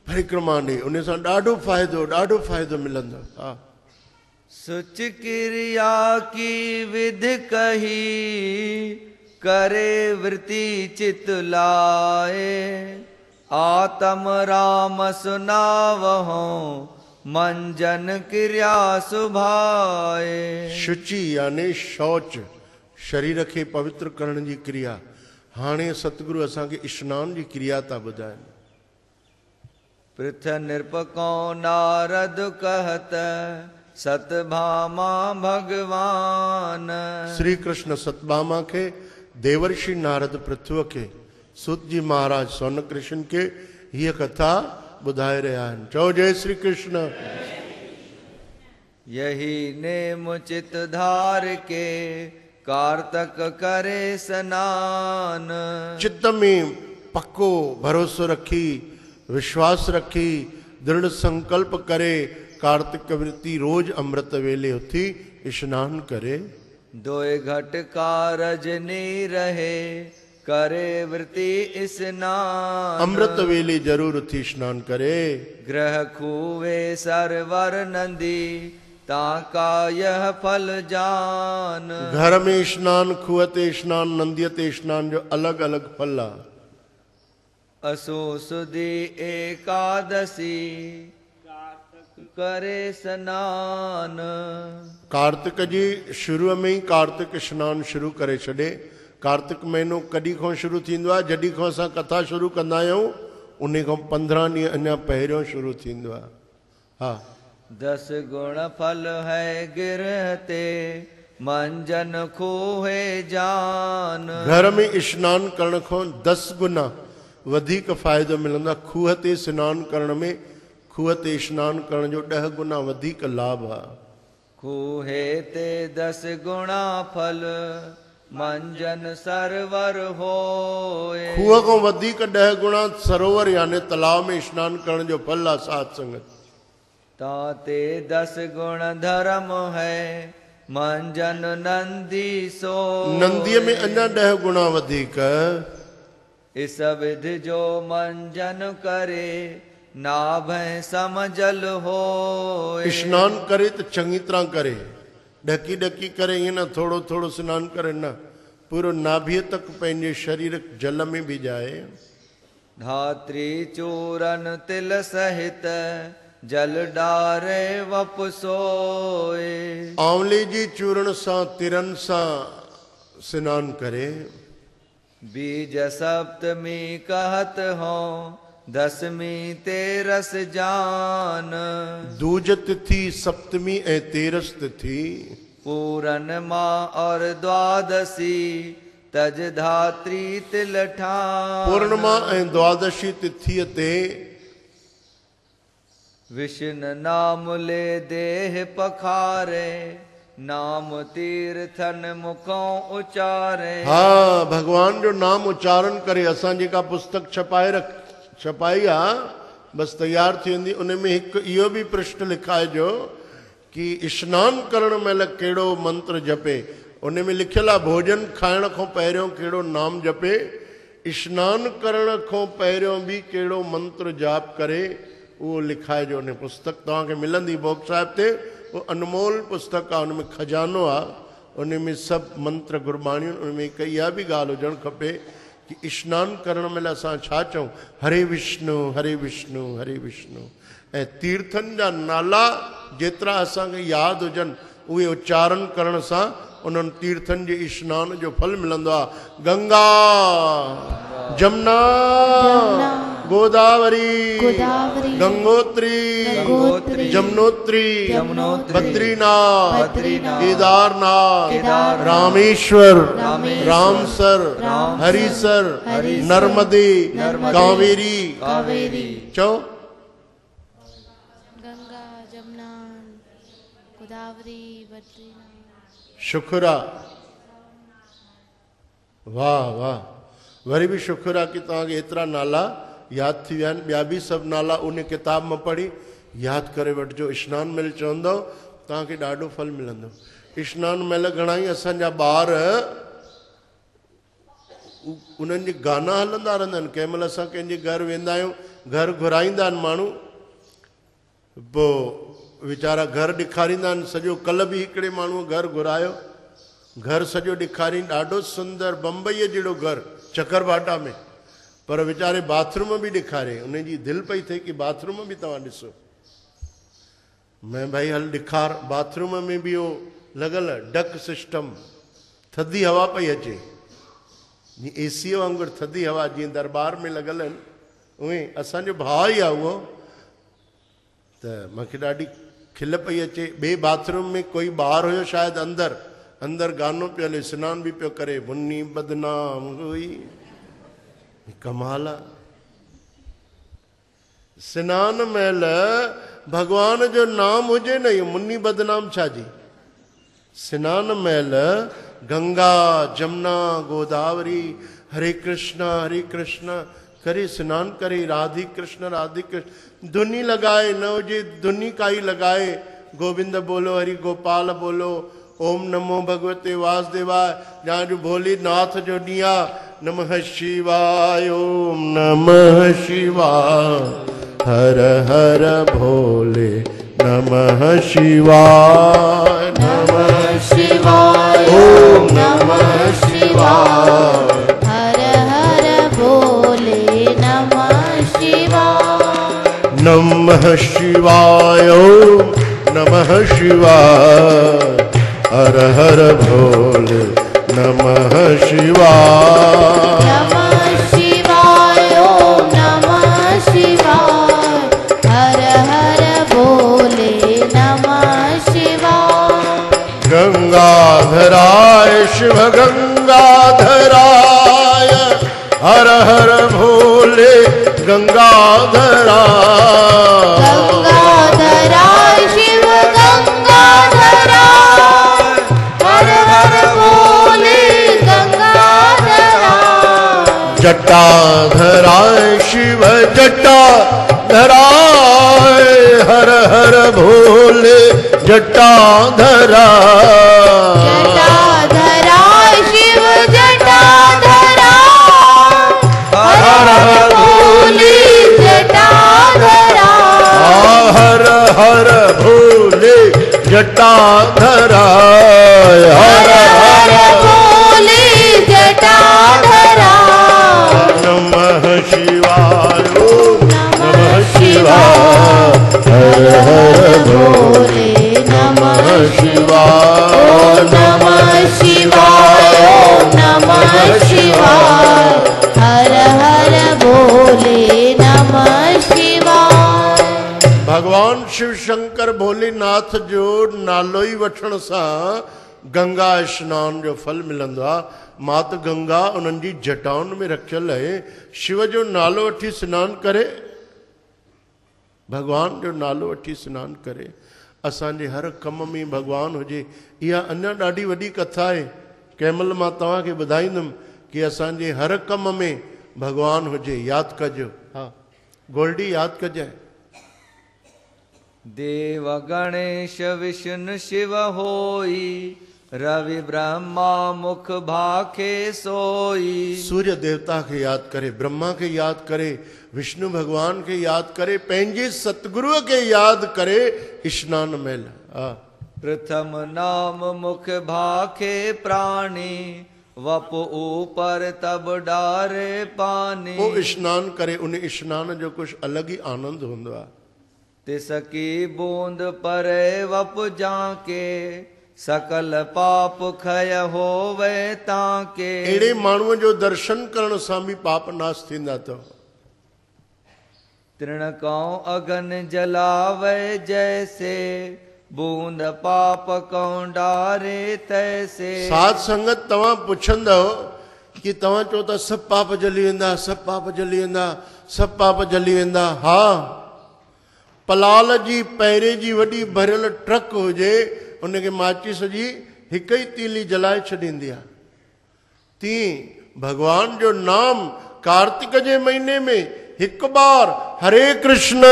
परिक्रमा ॾे, उन सां ॾाढो फ़ाइदो मिलंदो। हा। सुच क्रिया की विधि कही करे वृत्ति चित लाए। आत्म राम सुनावहो मंजन क्रिया सुभाए। शुचि यानी शौच, शरीर खे पवित्र करण जी क्रिया। हाणे सतगुरु असांखे स्नान जी क्रिया था ॿुधाइनि। पृथ निरपको नारद कहत सतभामा भगवान। श्री कृष्ण सतभामा के देवर्षि नारद पृथ्वी के सूत जी महाराज सोन कृष्ण के ये कथा बुधाए रहा है। चौ जय श्री कृष्ण। यही नेम चित धार के कार्तक करे स्नान। चित्त में पक्को भरोसो रखी, विश्वास रखी, दृढ़ संकल्प करे कार्तिक वृत्ति रोज अमृत वेले उठी स्नान करे। दोए घट कारज नी रहे करे वृत्ति स्नान। अमृत वेले जरूर उठी स्नान करे। ग्रह खूवे सरवर नंदी ताका यह फल जान। घर में स्नान, खुअते स्नान, नंदियते स्नान जो अलग अलग फल आ। असो सुदी एकादशी करे स्नान। कार्तिक जी शुरू में ही कार्तिक स्नान शुरू करे छॾे। कार्तिक महीनो कॾहिं खां शुरू थींदो आहे? जॾहिं खां असां कथा शुरू कंदा आहियूं उन खां 15 ॾींहं अञा पहिरियों शुरू थींदो आहे। हा, 10 गुण फल है गिरते मंजन खोहे जान। घर में स्नान करण को 10 गुना वधिक फ़ाइदो मिलंदो आहे। खूह ते सनान करण में, खूह ते स्नान करण जो 10 गुना वधिक लाभ आहे। खूहे ते 10 गुणा फल मंजन सरोवर होए। खूह को वधिक 10 गुणा सरोवर यानी तालाब में स्नान करण जो फल आहे साध संगत। ताते 10 गुण धर्म है मंजन नंदी सो। नंदीअ में अञा 10 गुणा वधिक। इस विधि जो मंजन करे नाभ समझल हो। स्नान करे तो चंगी तरह करे, ढकी ढकी करे, ये ना थोड़ो थोड़ो स्नान करे ना, पूरो नाभि तक पंहिंजे शरीर जल में भी जाए। धात्री चूरन तिल सहित जल डारे वपसोए। आंवले जी चूरण सां तिरन सां स्नान करे। बीज सप्तमी कहत हो 10वीं तेरस जान। दूज तिथि सप्तमी ऐं तेरस तिथि। पूरन माँ और द्वादशी तज धात्री तिल ठान। पूर्णिमा ऐं द्वादशी तिथिय ते विष्णु नाम ले देह पखारे नाम तीर्थन मुखों उचारे। हाँ, भगवान जो नाम उच्चारण करे। असां जेका पुस्तक छपाई आहे बस तैयार थी वेंदी। उन में हिकु इहो बि पृष्ठ लिखाइजो कि स्नान करण महिल कहिड़ो मंत्र जपे। उन में लिखियल आहे भोजन खाइण खां पहिरियों कहिड़ो नाम जपे, स्नान करण खां पहिरियों बि कहिड़ो मंत्र जाप करे। उहो लिखाइजो। उन पुस्तक तव्हांखे मिलंदी बोक साहिब ते। वो अनमोल पुस्तक आहे, उनमें खजानो आहे। उनमें सभु मंत्र गुरबाणियूं। उनमें हिकु इहा बि ॻाल्हि हुजणु खपे कि स्नान करण महिल असां छा चऊं, हरे विष्णु हरे विष्णु हरे विष्णु। ऐं तीर्थनि जा नाला जेतिरा असांखे यादि हुजनि उहे उच्चारण करण सां उन्हनि तीर्थनि जे स्नान जो फल मिलंदो आहे। गंगा जमुना गोदावरी गंगोत्री जमुनोत्री बद्रीनाथ केदारनाथ रामेश्वर रामसर हरिसर नर्मदे कावेरी। चो गंगा जमुना गोदावरी बद्रीनाथ। शुक्र आहे, वाह वाह। वरी भी शुक्र आहे कि तव्हांखे एतिरा नाला यादि थी विया आहिनि। ॿिया बि सभु नाला उन किताब में पढ़ी यादि करे वठिजो। स्नान महिल चवंदव तव्हांखे ॾाढो फल मिलंदो। स्नान महिल घणाई असांजा ॿार उन्हनि जे गाना हलंदा रहंदा आहिनि। कंहिं महिल असां कंहिंजे घर वेंदा आहियूं, घर घुराईंदा आहिनि माण्हू, पोइ वीचारा घर ॾेखारींदा आहिनि। सॼो कल्ह बि हिकिड़े माण्हूअ घर घुरायो, घर सॼो ॾेखारी, ॾाढो सुंदर बम्बईअ जहिड़ो घर चकरभाटा में, पर वीचारे बाथरूम बि ॾेखारे। उनजी दिलि पई थिए कि बाथरूम बि तव्हां ॾिसो। मैं भाई हल ॾेखार। बाथरूम में बि उहो लॻल डक सिस्टम, थधी हवा पई अचे, जीअं एसीअ वांगुरु थधी हवा जीअं दरबार में लॻल आहिनि उहे। असांजो भाउ ई आहे उहो। त मूंखे ॾाढी खिल पई अचे। ॿिए बाथरूम में कोई ॿार हुयो शायदि अंदर गानो पियो हले, सनानु बि पियो करे। मुन्नी बदनाम हुई। कमाल आहे। सनान महिल भगवान जो नाम हुजे न, इहो मुन्नी बदनाम छा जी। सनान महिल गंगा जमुना गोदावरी हरे कृष्ण करे स्नान करे। राधे कृष्ण धुनी लगाए न हुजे धुनी काई लगाए। गोविंद बोलो हरि गोपाल बोलो, ओम नमो भगवते वासुदेवाय। जहाँ जो भोलेनाथ जो ॾींहुं आहे, नमः शिवाय ओम नमः शिवाय हर हर भोले नमः शिवाय नमः शिवाय ओम नमः शिवाय हर हर भोले नमः शिवाय। नमः शिवाय ओम नमः शिवाय हर हर भोले नमः शिवाय। नमः शिवाय ओम नमः शिवाय हर हर भोले जटाधराय शिव गंगाधराय हर हर भोले गंगाधराय। गंगाधराय शिव गंगाधराय हर हर भोले गंगाधराय। जटाधराय शिव जटाधराय हर हर भोले जटाधराय। जटाधराय शिव जटाधराय हर हर भोले जटाधराय। हर हर भोले जटाधराय हर हर भोले जटाधराय। नमः शिवाय ओम नमः शिवाय हर हर भोले नमः शिवाय नमः शिवाय नमः शिवाय हर हर भोले नमः शिवाय। भगवान शिव शंकर भोलेनाथ जो नालो ई वठण सां गंगा स्नान जो फल मिलंदो आहे। मात गंगा उन्हनि जी जटाउनि में रखियल आहे। शिव जो नालो वठी सनानु करे, भगवान जो नालो वठी सनानु करे। असांजे हर कम में भगवान हुजे। इहा अञा ॾाढी वॾी कथा आहे। कंहिंमहिल मां तव्हांखे ॿुधाईंदुमि कि असांजे हर कम में भगवान हुजे। यादि कजो। हा गोल्डी यादि कजांइ। देव गणेश विष्णु शिव होई रवि ब्रह्मा मुख भाखे सोई। सूर्य देवता के याद करे, ब्रह्मा के याद करे, विष्णु भगवान के याद करे, पंहिंजे सतगुरुअ के याद करे। स्नान महिल प्रथम नाम मुख भाखे प्राणी वप ऊपर तब डारे पानी। वो स्नान करे, उन स्नान जो कुछ अलग ही आनंद होंदो आहे। तिसकी बूंद परे वप जाके सकल पाप खय होवे ताके। अहिड़े माण्हूअ जो दर्शन करण सां बि पाप नाश थींदा अथव। तृणकौ अगन जलावे जैसे बूंद पाप कौ डारे तैसे। साध संगत तव्हां पुछंदव कि तव्हां चओ था सभु पाप जली वेंदा, सभु पाप जली वेंदा, सभु पाप जली वेंदा। हा, पलाल जी पहिरे जी वॾी भरियल ट्रक हुजे, उनखे माचिस जी हिक ई तीली जलाए छॾींदी आहे। तीअं भगवान जो नाम कार्तिक जे महीने में हिकु बार हरे कृष्ण,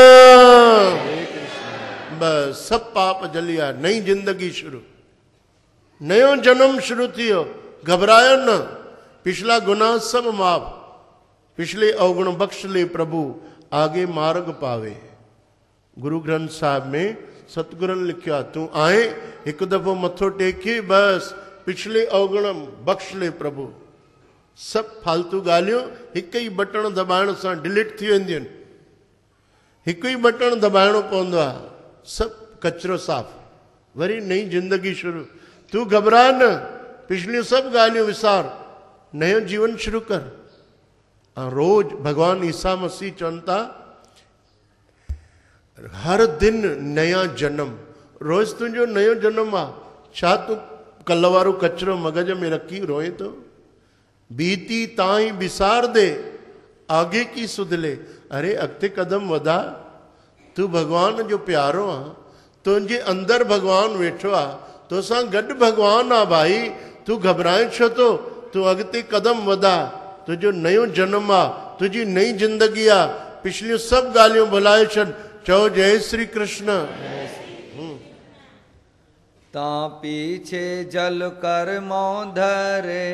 बस सभु पाप जली आहे। नई जिंदगी शुरू, नयो जन्म शुरू थी वियो। घबरायो न, पिछला गुनाह सब माफ, पिछले अवगुण बख्श ले प्रभु, आगे मार्ग पावे। गुरु ग्रंथ साहिब में सतगुरन लिखियो, तू आए एक दफ़ो मथो टेके, बस पिछले अवगुण बख्श ले प्रभु। सब फालतू ॻाल्हियूं हिक ई बटण दबाइण सां डिलीट थी वेंदियूं आहिनि। हिकु ई बटण दबाइणो पवंदो आहे, सभु कचिरो साफ़, वरी नई ज़िंदगी शुरू। तू घबरा न, पिछलियूं सभु ॻाल्हियूं विसार, नयो जीवन शुरू कर। ऐं रोज़ भगवान ईसा मसीह चवनि था हर दिन नया जन्म। रोज़ तुंहिंजो नयो जन्म आहे। छा तूं कल्ह वारो कचिरो मगज में रखी रोए थो? बीती ताई विसार दे, आगे की सुध ले। अरे अॻिते कदम वधा। तू भगवान जो प्यारो आहे, तुंहिंजे अंदरि भगवान वेठो आहे, तोसां गॾु भगवान आहे भाई। तू घबराए छो थो? तू अॻिते कदम वधा। तुंहिंजो नयो जन्म आहे, तुंहिंजी नई ज़िंदगी आहे। पिछलियूं सभु ॻाल्हियूं भुलाए छॾ। चओ जय श्री कृष्ण। ता पीछे जल कर मों धरे,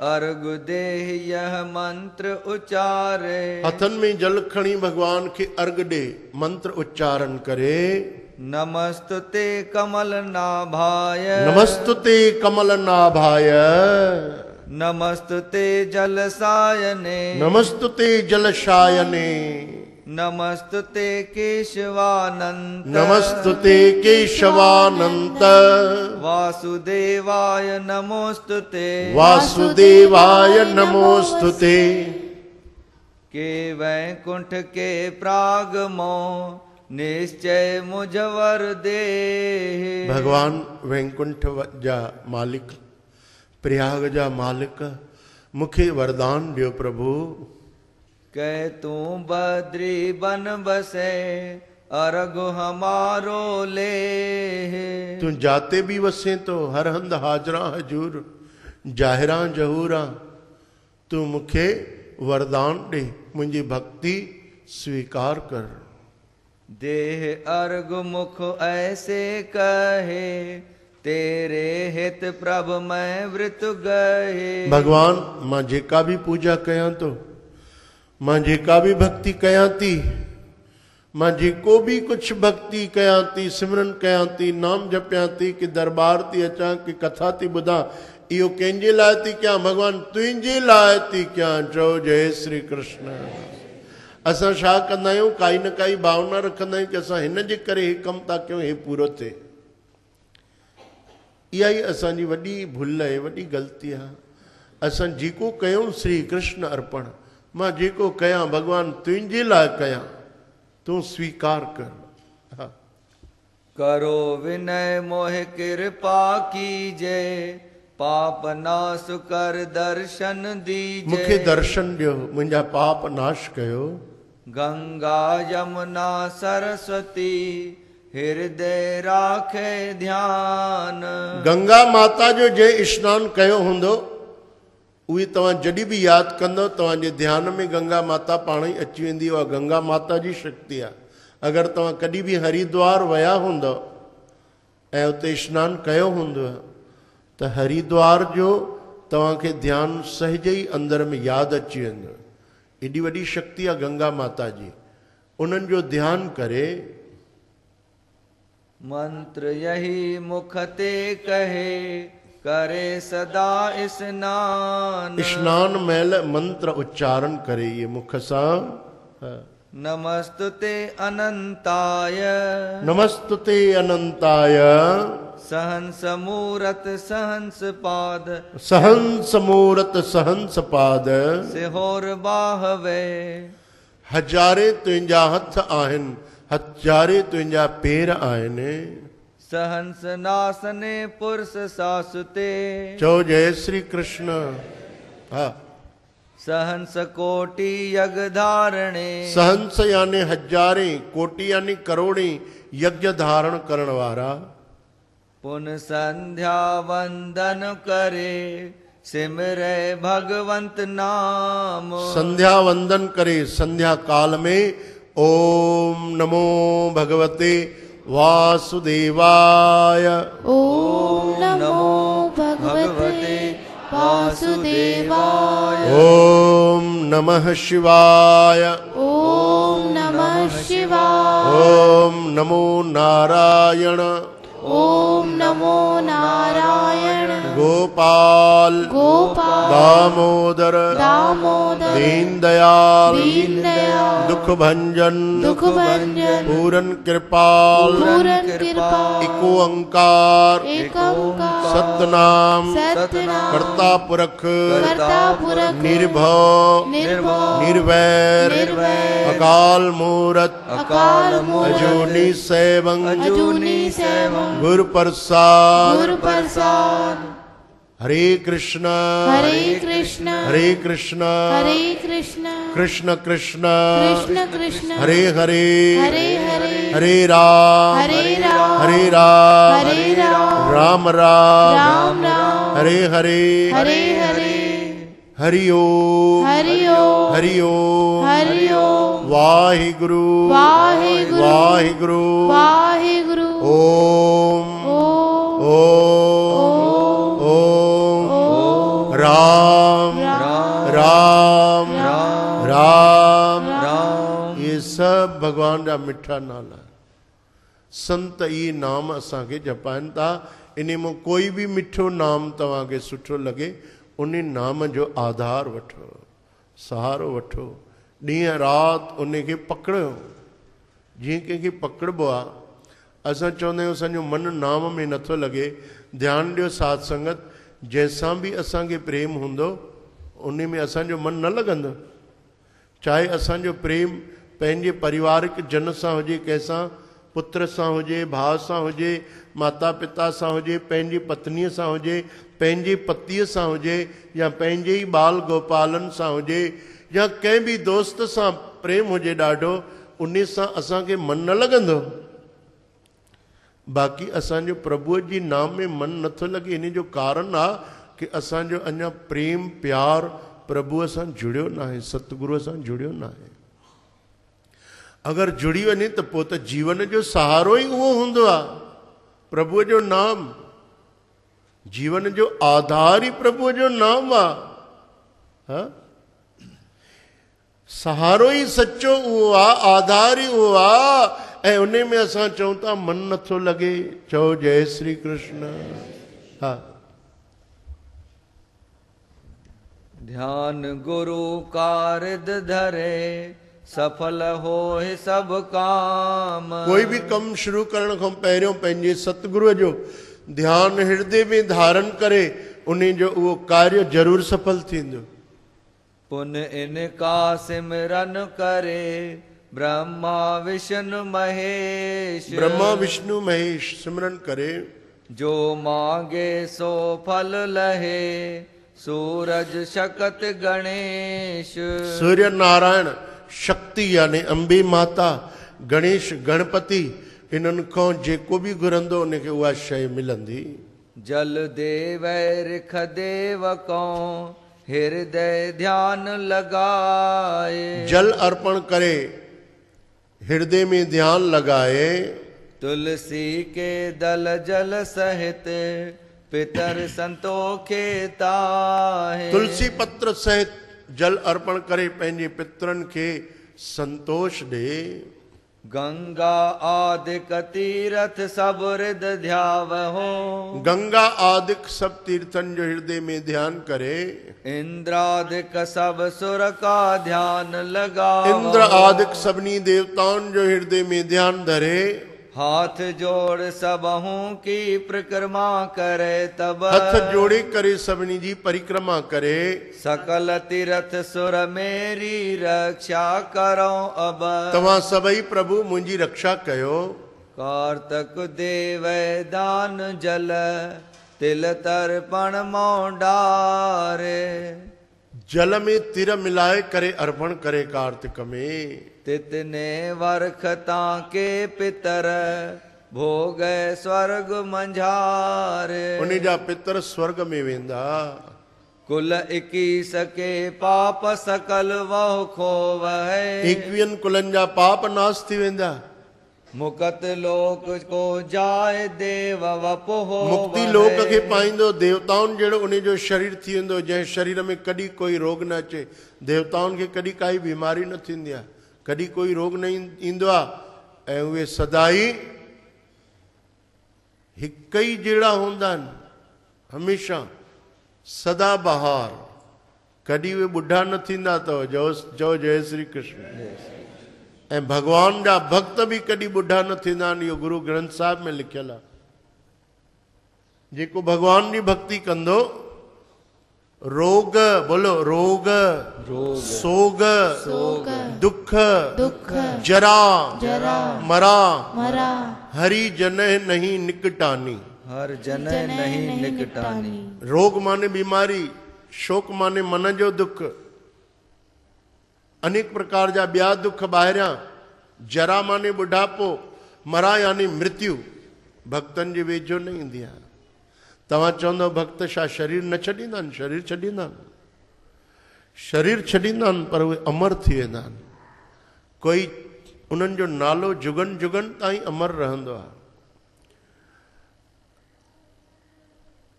अर्घ दे यह मंत्र उचारे। हथन में जल खणी भगवान के अर्घ दे, मंत्र उच्चारण करे। नमस्तुते कमल नाभाय, नमस्तुते कमल नाभाय, नमस्तुते जल सायने, नमस्तुते जल शायने, नमस्तुते केशवानंत, नमस्तुते केशवानंत, वासुदेवाय नमोस्तुते, वासुदेवाय नमोस्तुते। के वैकुंठ के प्राग मों निश्चय मुझ वर दे। भगवान वैकुंठ जा मालिक, प्रयाग जा मालिक, मुखे वरदान दियो प्रभु। कह तू बद्री बन बसे अर्घ हमारो ले। तू जाते भी वसे तो हर हंद हाजरा हजूर, जाहिरा जहूरा। तू मुखे वरदान दे, मुझी भक्ति स्वीकार कर। देह अर्घ मुख ऐसे कहे, तेरे हित प्रभ मैं वृत गए। भगवान मां जेका भी पूजा कया तो, मां जेका भी भक्ति कया थी, मां जेको भी कुछ भक्ति कया थी, सिमरन कया थी, नाम जपिया थी, कि दरबार थी अचा, कि कथा थी ॿुधा, इहो कंहिंजे लाइ थी कया भगवान, तुंहिंजे लाइ थी कया। चओ जय श्री कृष्ण। असां छा कंदा आहियूं, काई न काई भावना रखंदा आहियूं कि असां हिन जे करे हे कमु था कयूं, हे पूरो थिए। इहा ई असांजी वॾी भुल आहे, वॾी ग़लती आहे। असां जेको कयूं श्री कृष्ण अर्पण, मां जेको कयां भगवान तुंहिंजे लाइ कयां, तूं स्वीकार कर। हा। करो विनय मोह कृपा कीजे, पाप नाश कर दर्शन दीजे। मूंखे दर्शन ॾियो, मुंहिंजा पाप नाश कयो। गंगा यमुना सरस्वती हृदय राखे ध्यान। गंगा माता जो जंहिं स्नान कयो हूंदो, उहे तव्हां जॾहिं बि यादि कंदो, तव्हांजे ध्यान में गंगा माता पाण ई अची वेंदी। उहा गंगा माता जी शक्ति आहे। अगरि तव्हां कॾहिं बि हरिद्वार विया हूंदो ऐं उते स्नानु कयो हूंदो, त हरिद्वार जो तव्हांखे ध्यानु सहज ई अंदर में यादि अची वेंदो। एॾी वॾी शक्ति आहे गंगा माता जी। उन्हनि जो ध्यानु करे। मंत्र यही मुख ते कहे, करे सदा स्नान। स्नान महिल मंत्र उच्चारण करे, ये मुख सां। नमस्तुते अनंताय, नमस्तुते अनंताय। सहंस मूरत सहंस पाद, सहंस मूरत सहंस पाद। सिहोर बाहवे, हजारे तुंहिंजा हथ आहिनि, हजारे तुंहिंजा पेर आहिनि। सहंस नासने पुरुष सासुते। चओ जय श्री कृष्ण। हा। सहंस कोटि यज्ञ धारणे। सहंस यानी हजारे, कोटि यानी करोड़े यज्ञ धारण करण वारा। पुन संध्या वंदन करे, सिमरे भगवंत नाम। संध्या वंदन करे, संध्या काल में ओम नमो भगवते वासुदेवाय। ओम नमो भगवते वासुदेवाय। ओम नमः शिवाय। ओम नमः शिवाय। ओम नमो नारायण। ओम नमो नारायण। गोपाल गोपाल दामोदर दामोदर दीनदयाल दीनदयाल दुख भंजन दुख भंजन पूरन कृपाल पूरन कृपाल एको अंकार एक ओंकार सतनाम सतनाम कर्ता पुरख कर्ता पुरख निर्भव निर्भव निर्वैर निर्वैर अकाल मूरत अकाल मूरत अजूनी सेवं अजूनी सेवं गुरु प्रसाद गुरु प्रसाद। हरे कृष्ण हरे कृष्ण हरे कृष्ण हरे कृष्ण कृष्ण कृष्ण कृष्ण कृष्ण हरे हरे हरे हरे हरे राम हरे राम हरे राम हरे राम राम राम राम राम हरे हरे हरे हरे हरि ओम हरि ओम हरि ओम हरि ओम वाहिगुरु वाहिगुरु वाहिगुरु वाहिगुरु ओम ओम ओम ओम राम राम राम राम। ये सब भगवान जा मिठा नाला। संत ई नाम असांखे जपाइनि था। इन में कोई भी मिठो नाम तव्हांखे सुठो लगे, उन नाम जो आधार वठो, सहारो वठो, ॾींहं राति उन खे पकड़ो। जीअं कंहिंखे पकड़बो आहे, असां चवंदा आहियूं असांजो मन नाम में नथो लगे, ध्यानु ॾियो साध संगत, जंहिंसां बि असांखे प्रेम हूंदो उन में असांजो मन न लॻंदो। चाहे असांजो प्रेम पंहिंजे पारिवारिक जन सां हुजे, कंहिंसां पुत्र सां हुजे, भाउ सां हुजे, माता पिता सां हुजे, पंहिंजी पत्नीअ सां हुजे, पंहिंजे पतीअ सां हुजे, या पंहिंजे ई बाल गोपालनि सां हुजे, या कंहिं बि दोस्त सां प्रेम हुजे ॾाढो, उन सां असांखे मन न लॻंदो। बाक़ी असांजो प्रभुअ जी नाम में मन नथो लॻे, इन जो कारण आहे कि असांजो अञा प्रेम प्यार प्रभुअ सां जुड़ियो न आहे, सतगुरूअ सां जुड़ियो न आहे। अगरि जुड़ी वञे त पोइ त जीवन जो सहारो ई उहो हूंदो आहे, प्रभुअ जो नाम। जीवन जो आधार ई प्रभुअ जो नाम आहे। सहारो ई सचो उहो आहे, आधार ई उहो आहे। ऐं उन में असां चऊं था मन नथो लॻे, चओ जय श्री कृष्ण। हा, ध्यान गुरु का रिद धरे, सफल हो सब काम। कोई भी कम शुरू करण खां पहिरियों पंहिंजे सतगुरुअ जो ध्यान हृदय में धारण करे, उन जो उहो कार्य जरूर सफल थींदो। पुन इनका सिमरन करे, ब्रह्मा विष्णु महेश। ब्रह्मा विष्णु महेश सिमरन करे, जो मांगे सो फल लहे, सूरज शक्त गणेश। सूर्य नारायण शक्ति यानी अंबे माता, गणेश गणपति, इन्हनि खां जेको बि घुरंदो उनखे उहा शइ मिलंदी। जल देव रिख देव को, हृदय ध्यान लगाए। जल अर्पण करे, हृदय में ध्यान लगाए। तुलसी के दल जल सहित, पितर संतोखे ताहे। तुलसी पत्र सहित जल अर्पण करे पंहिंजे पितरनि खे संतोष ॾे। गंगा आदिक तीर्थ सब हृदय ध्यावहो। गंगा आदिक सब तीर्थन जो हृदय में ध्यान करे। इंद्रादिक सब सुर का ध्यान लगावो। इंद्र आदिक सभिनी देवताउनि जो हृदय में ध्यान धरे। हाथ जोड़ सबहूं की परिक्रमा करे तब। हथ जोड़े करे सभिनी जी परिक्रमा करे। सकल तीर्थ सुर मेरी रक्षा करो अब। तव्हां सभई प्रभु मुंहिंजी रक्षा कयो। कार्तक देव दान जल, तिल तर्पण मोडारे। जल में तिर मिलाए करे अर्पण करे कार्तिक में। तितने वर्खता के पितर, भोग स्वर्ग मंझारे। उन जा पितर स्वर्ग में वेंदा। कुल 21 के पाप सकल वह खोवै। 21 कुलनि जा पाप नाश थी वेंदा। मुकत लोक को जाए देव वपुहो। मुक्ति लोक खे पाईंदो, देवताउनि जहिड़ो उन जो शरीर थी वेंदो, जंहिं शरीर में कॾहिं कोई रोग न अचे। देवताउनि खे कॾहिं काई बीमारी न थींदी आहे, कॾहिं कोई रोग न ईंदो आहे। ऐं उहे सदाई हिक ई जहिड़ा हूंदा आहिनि, हमेशह सदा बहार। कॾहिं उहे ॿुढा न थींदा अथव। चओ जय श्री कृष्ण। ऐं भगवान जा भक्त बि कॾहिं ॿुढा न थींदा आहिनि, इहो गुरु ग्रंथ साहिब में लिखियल आहे। जेको भगवान जी भक्ति कंदो, रोग बोलो रोग, सोग, दुख, जरा, मरा, हरि जन नहीं निकटानी। हर जन नहीं निकटानी। रोग माने बीमारी, शोक माने मन जो दुख, अनेक प्रकार जा ॿिया दुख ॿाहिरियां। जरा माने बुढ़ापो, मरा यानी मृत्यु भक्तनि जे वेझो न ईंदी आहे। तव्हां चवंदव भक्त छा शरीर न छॾींदा आहिनि? शरीर छॾींदा आहिनि, शरीर छॾींदा आहिनि, पर उहे अमर थी वेंदा आहिनि। कोई उन्हनि जो नालो जुगन जुगन ताईं अमर रहंदो आहे।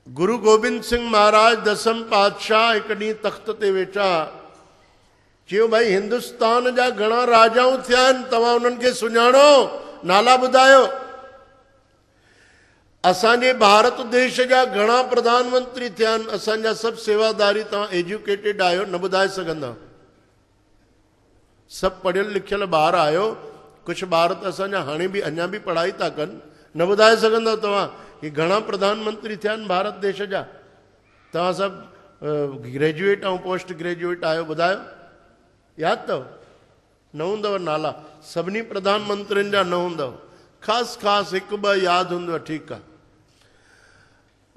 गुरु गोबिंद सिंह महाराज दसम पातशाह हिकु ॾींहुं तख़्त ते वेठा। चयो भाई हिंदुस्तान जा घणा राजाऊं थिया आहिनि, तव्हां उन्हनि खे सुञाणो, नाला ॿुधायो। असांजे भारत देश जा घणा प्रधानमंत्री थिया आहिनि, असांजा सभु सेवादारी, तव्हां एजुकेटेड आहियो, न ॿुधाए सघंदा। सभु पढ़ियल लिखियल ॿार आहियो, कुझु ॿार त असांजा हाणे बि अञा बि पढ़ाई था कनि, न ॿुधाए सघंदव तव्हां कि घणा प्रधानमंत्री थिया आहिनि भारत देश जा? तव्हां सभु ग्रेजुएट ऐं पोस्ट ग्रेजुएट आहियो, ॿुधायो, यादि अथव? न हूंदव नाला, सभिनी प्रधानमंत्रियुनि जा न हूंदव, ख़ासि ख़ासि हिकु ॿ यादि हूंदव, ठीकु आहे।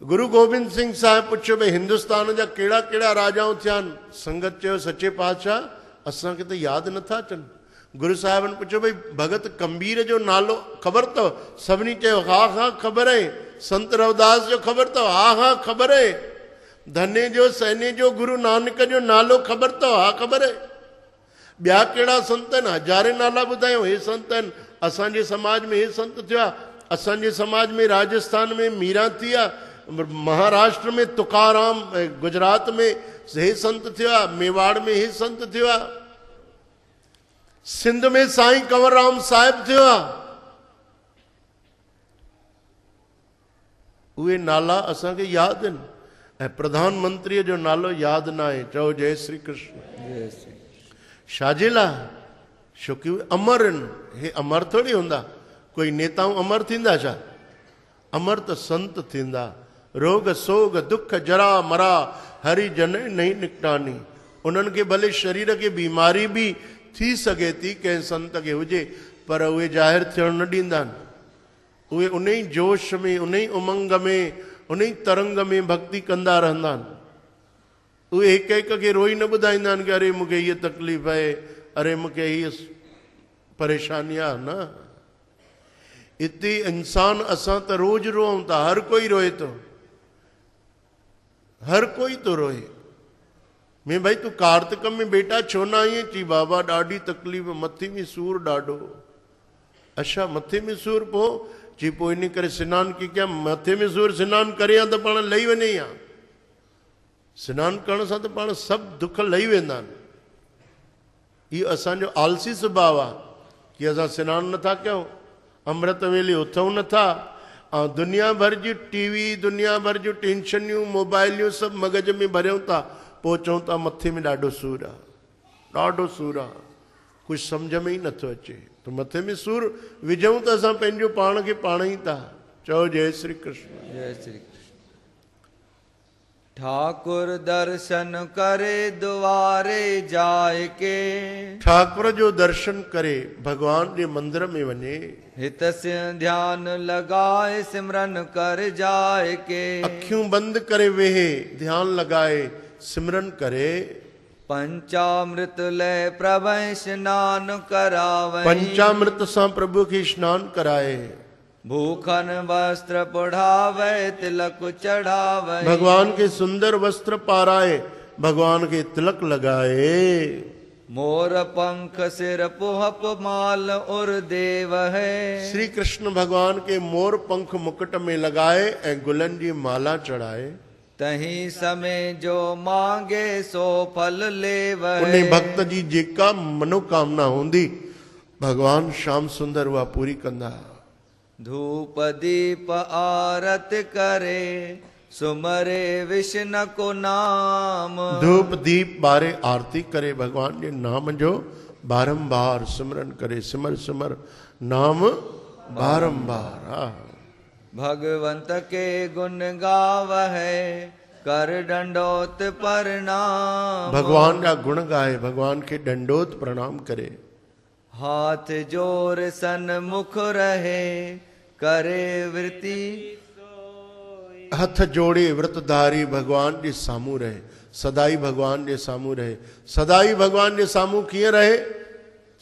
गुरु गोबिंद सिंह साहिब पुछियो भई हिंदुस्तान जा कहिड़ा कहिड़ा राजाऊं थिया आहिनि? संगत चयो सचे पातशाह असांखे त यादि नथा अचनि। गुरु साहिबनि पुछियो भई भगत कबीर जो नालो ख़बर अथव? सभिनी चयो हा हा ख़बर आहे। संत रविदास जो ख़बर अथव? हा हा ख़बर आहे। धने जो सैने जो गुरु नानक जो नालो ख़बर अथव? हा ख़बर आहे। ॿिया कहिड़ा संत आहिनि? हज़ारे नाला ॿुधायो, हे संत आहिनि। असांजे समाज में हे संत थिया, असांजे समाज में राजस्थान में मीरा थी आहे, महाराष्ट्र में तुकाराम, गुजरात में हे संत थिया, मेवाड़ में हे संत थिया, सिंध में साईं कंवरराम साहिब थियो आहे। उहे नाला असांखे यादि आहिनि ऐं प्रधानमंत्रीअ जो नालो यादि न आहे। चओ जय श्री कृष्ण। जय श्री। छाजे लाइ? छोकी उहे अमर आहिनि। हे अमर थोरी हूंदा, कोई नेताऊं अमर थींदा छा? अमर त संत थींदा। रोग सोग दुख जरा मरा हरि जन नहीं निकटानी। उन्हनि खे भले शरीर खे बीमारी बि थी सघे थी कंहिं संत खे हुजे, पर उहे ज़ाहिर थियणु न ॾींदा आहिनि। उहे उन ई जोश में, उन ई उमंग में, उन ई तरंग में भक्ति कंदा रहंदा आहिनि। उहे हिक हिक खे रोई न ॿुधाईंदा आहिनि कि अरे मूंखे हीअ तकलीफ़ आहे, अरे मूंखे हीअ परेशानी आहे। न, हिते इंसान असां त रोज़ रोऊं था, हर कोई रोए थो, हर कोई तो रोए। मैं भाई तू कार्तिक में बेटा छो न आई? ची बाबा ॾाढी तकलीफ़, मथे में सूर ॾाढो। अच्छा मथे में सूर? पो ची पो इन करे सनानु की क्या? मथे में सूर सनानु करे त पाण लही वञे या? सनानु करण सां त पाण सभु दुख लही वेंदा आहिनि। इहो असांजो आलसी सुभाउ आहे कि असां सनानु नथा कयूं, अमृत वेले उथूं नथा, ऐं दुनिया भर जी टीवी, दुनिया भर जूं टेंशनियूं, मोबाइलियूं सभु मग़ज़ में भरियूं था। पोइ चऊं था मथे में ॾाढो सूरु आहे, ॾाढो सूरु आहे, कुझु सम्झ में ई नथो अचे। त मथे में सूरु विझूं त असां पंहिंजो पाण खे पाण ई था। चओ जय श्री कृष्ण। जय श्री कृष्ण। ठाकुर दर्शन करे द्वारे जाए के। ठाकुर जो दर्शन करे भगवान जे मंदिर में वञे। हित से ध्यान लगाए सिमरन कर जाए के। अखियूं बंदि करे वेहे, ध्यान लगाए सिमरन करे। पंचामृत ले प्रभु स्नान करावे। पंचामृत सां प्रभु खे स्नान कराए। भूखन वस्त्र पुढ़ावे तिलक चढ़ावे। भगवान के सुंदर वस्त्र पाराए, भगवान के तिलक लगाए। मोर पंख सिर पुहप माल और देव है। श्री कृष्ण भगवान के मोर पंख मुकुट में लगाए ऐं गुलन जी माला चढ़ाए। तही समय जो मांगे सो फल लेव। उन्हें भक्त जी जेका मनोकामना होंदी भगवान श्याम सुंदर उहा पूरी कंदा। धूप दीप आरत करे सुमरे विष्णु को नाम। धूप दीप बारे आरती करे, भगवान के नाम जो बारंबार सिमरन करे। सिमर सिमर नाम बारंबार। भगवंत के गुण गावहे कर दंडोत प्रणाम। भगवान का गुण गाए, भगवान के दंडोत प्रणाम करे। हाथ जोर सन्मुख रहे करे वृत्ति। हथ जोड़े व्रतधारी भगवान जे सामू रहे, सदाई भगवान जे सामू रहे। सदाई भगवान जे सामू कीअं रहे?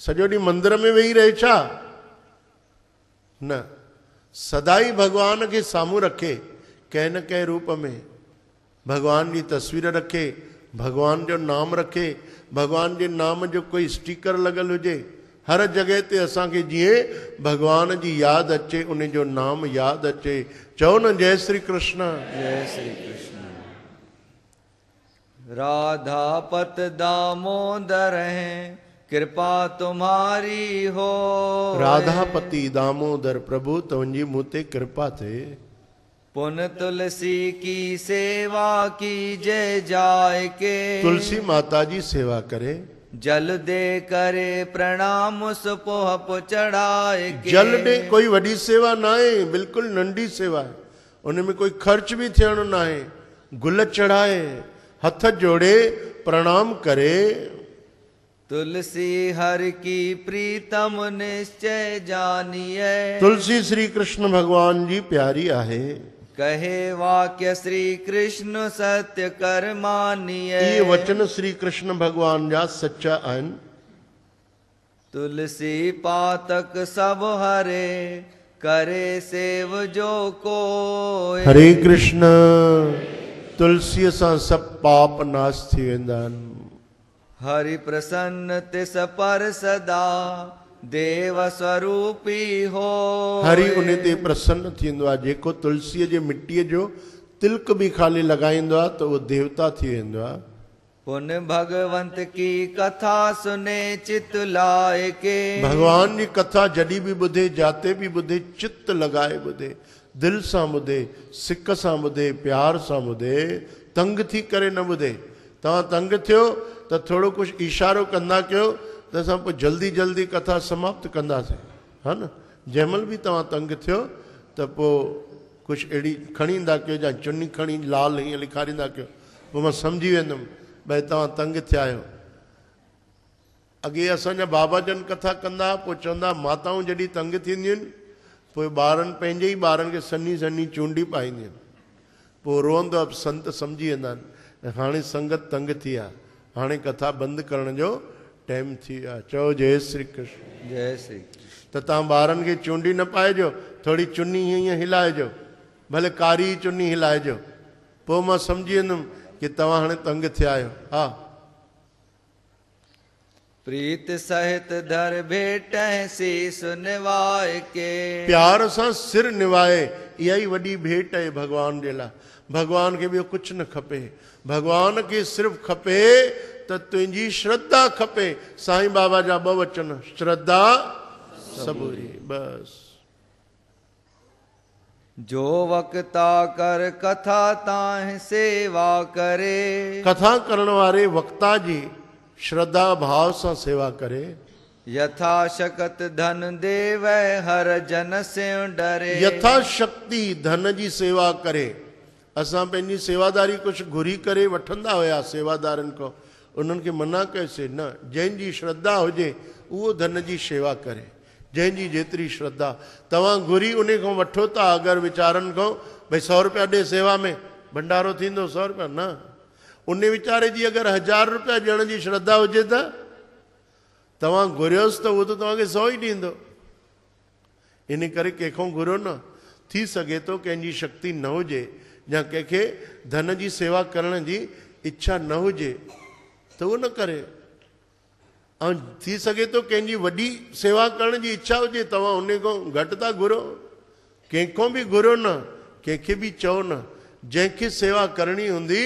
सॼो ॾींहुं मंदिर में वेही रहे छा? न, सदाई भगवान के सामू रखे, कंहिं न कंहिं रूप में भगवान जी तस्वीर रखे, भगवान जो नाम रखे, भगवान जे नाम जो कोई स्टिकर लॻल हुजे। हर जगह ते असांखे जीअं भगवान जी यादि अचे, उन जो नाम यादि अचे। चओ न जय श्री कृष्ण। जय श्री कृष्ण। राधा पत दामोदर हैं कृपा तुम्हारी हो। राधापति दामोदर प्रभु तुंहिंजी मूं ते कृपा थे। पुन तुलसी की सेवा की जय जाए के। तुलसी माता जी सेवा करे। जल दे करे प्रणाम सुपोहप चढ़ाए के। जल दे कोई वॾी सेवा ना आहे, बिल्कुल नंढी सेवा है, उनमें कोई खर्च भी थियणो ना आहे। गुल चढ़ाए, हथ जोड़े प्रणाम करे। तुलसी हर की प्रीतम निश्चय जानिए। तुलसी श्री कृष्ण भगवान जी प्यारी आहे। कहे वाक्य श्री कृष्ण सत्य कर मानिए। ये वचन श्री कृष्ण भगवान जा सच्चा आहिनि। तुलसी पातक सब हरे करे सेव जो कोय। हरे कृष्ण। तुलसीअ सां सब पाप नाश थी वेंदा आहिनि। हरि प्रसन्न तिस पर सदा देव स्वरूपी हो। हरि उन ते प्रसन्न थींदो आहे। जेको तुलसीअ जे मिटीअ जो तिलक बि खाली लॻाईंदो आहे त उहो देवता थी वेंदो आहे। पुन भगवंत की कथा सुने चित लाए के। भगवान जी कथा जॾहिं बि ॿुधे जाते बि ॿुधे चित लॻाए ॿुधे, दिलि सां ॿुधे, सिक सां ॿुधे, प्यार सां ॿुधे, तंग थी करे न ॿुधे। तव्हां तंग थियो त थोरो कुझु इशारो कंदा कयो त असां पोइ जल्दी जल्दी कथा समाप्त कंदासीं, हा न। जंहिंमहिल बि तव्हां तंग थियो त पोइ कुझु अहिड़ी खणी ईंदा कयो, या चुनी खणी लाल हीअं लिखारींदा कयो, पोइ मां सम्झी वेंदुमि भई तव्हां तंग थिया आहियो। अॻे असांजा बाबा जन कथा कंदा, पोइ चवंदा माताऊं जॾहिं तंग थींदियूं आहिनि पोइ ॿारनि पंहिंजे ई ॿारनि खे सन्ही सन्ही चूंडी पाईंदियूं आहिनि। पोइ रोअंदो आहे, संत सम्झी वेंदा आहिनि हाणे संगत तंग थी आहे, हाणे कथा बंदि करण जो टाइम थी वियो आहे। चओ जय श्री कृष्ण। जय श्री कृष्ण। त तव्हां ॿारनि खे चूंडी न पाइजो, थोरी चुनी हीअं हिलाइजो, भले कारी चुनी हिलाइजो, पोइ मां सम्झी वेंदुमि कि तव्हां हाणे तंग थिया आहियो। हा। प्रीत सहित धर भेट शीस निवाए के। प्यार सां सिर निवाए, इहा ई वॾी भेट आहे भॻवान जे लाइ। भॻवान खे ॿियो कुझु न खपे। भॻवान खे सिर्फ़ु खपे त तुंहिंजी श्रद्धा खपे। साईं बाबा जा ॿ वचन, श्रद्धा सबूरी, बस। जो वक्ता कर कथा ताहि सेवा करे। कथा करण वारे वक्ता जी श्रद्धा भाव सां सेवा करे। यथा शक्त धन देव हर जन से डरे। यथा शक्ति धन जी सेवा करे। असां पंहिंजी सेवादारी कुझु घुरी करे वठंदा हुया सेवादारनि खां, उन्हनि खे मना कयोसीं न। जंहिंजी श्रद्धा हुजे उहो धन जी शेवा करे, जंहिंजी जेतिरी श्रद्धा। तव्हां घुरी उन खां वठो था अगरि वीचारनि खां भई 100 रुपया ॾे सेवा में, भंडारो थींदो 100 रुपया न। उन वीचारे जी अगरि 1000 रुपया ॾियण जी श्रद्धा हुजे त तव्हां घुरियोसि त उहो त तव्हांखे 100 ई ॾींदो। इन करे कंहिंखां घुरियो न। थी सघे थो कंहिंजी शक्ति न हुजे या कंहिंखे धन जी सेवा करण जी इच्छा न हुजे त उहो न करे। ऐं थी सघे थो कंहिंजी वॾी सेवा करण जी इच्छा हुजे, तव्हां उन खां घटि था घुरो। कंहिंखां बि घुरो न, कंहिंखे बि चओ न। जंहिंखे सेवा करणी हूंदी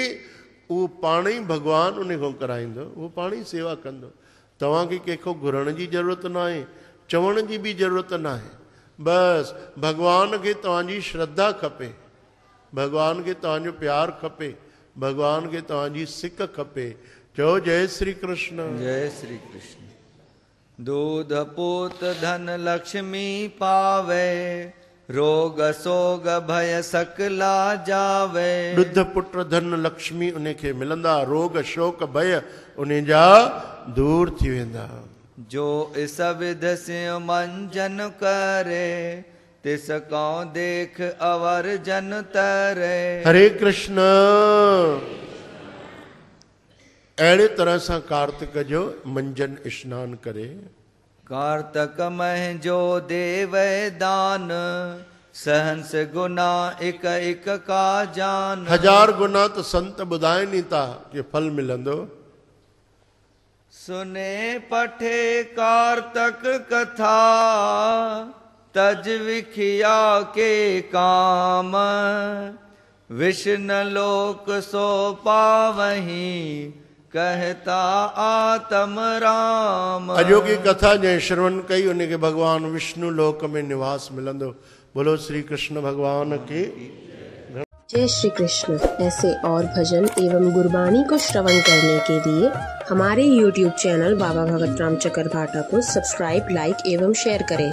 उहो पाण ई भॻवानु उन खां कराईंदो, उहो पाण ई सेवा कंदो। तव्हांखे कंहिंखां घुरण जी ज़रूरत न आहे, चवण जी बि ज़रूरत न आहे। बसि भॻवान खे तव्हांजी श्रद्धा खपे, भॻवान खे तव्हांजो प्यारु खपे, भॻवान खे तव्हांजी सिक खपे। चओ जय श्री कृष्ण। जय श्री कृष्ण। दूध पूत धन लक्ष्मी पावे, रोग सोग भय सकला जावे। ॾुध पुट धन लक्ष्मी उनखे मिलंदा, रोग शोक भय उन जा दूर थी वेंदा। जो इस विध से मंजन करे, तिस कौ देख अवर जन तरे। हरे कृष्ण। अहिड़े तरह सां कार्तिक जो मंजन स्नान करे। कार्तक मह जो देव दान, सहंस गुना एक एक का जान। 1000 गुना त संत ॿुधाइनि ई था कि फल मिलंदो। सुने पठे कार्तक कथा, तज विखिया के काम। विष्णु लोक सो पावही, कहता आत्म राम। अॼोकी कथा जंहिं श्रवण कई उनखे भगवान विष्णु लोक में निवास मिलंदो। बोलो श्री कृष्ण भगवान की। जय श्री कृष्ण। ऐसे और भजन एवं गुरबाणी को श्रवण करने के लिए हमारे YouTube चैनल बाबा भगत राम चकरभाटा को सब्सक्राइब, लाइक एवं शेयर करें।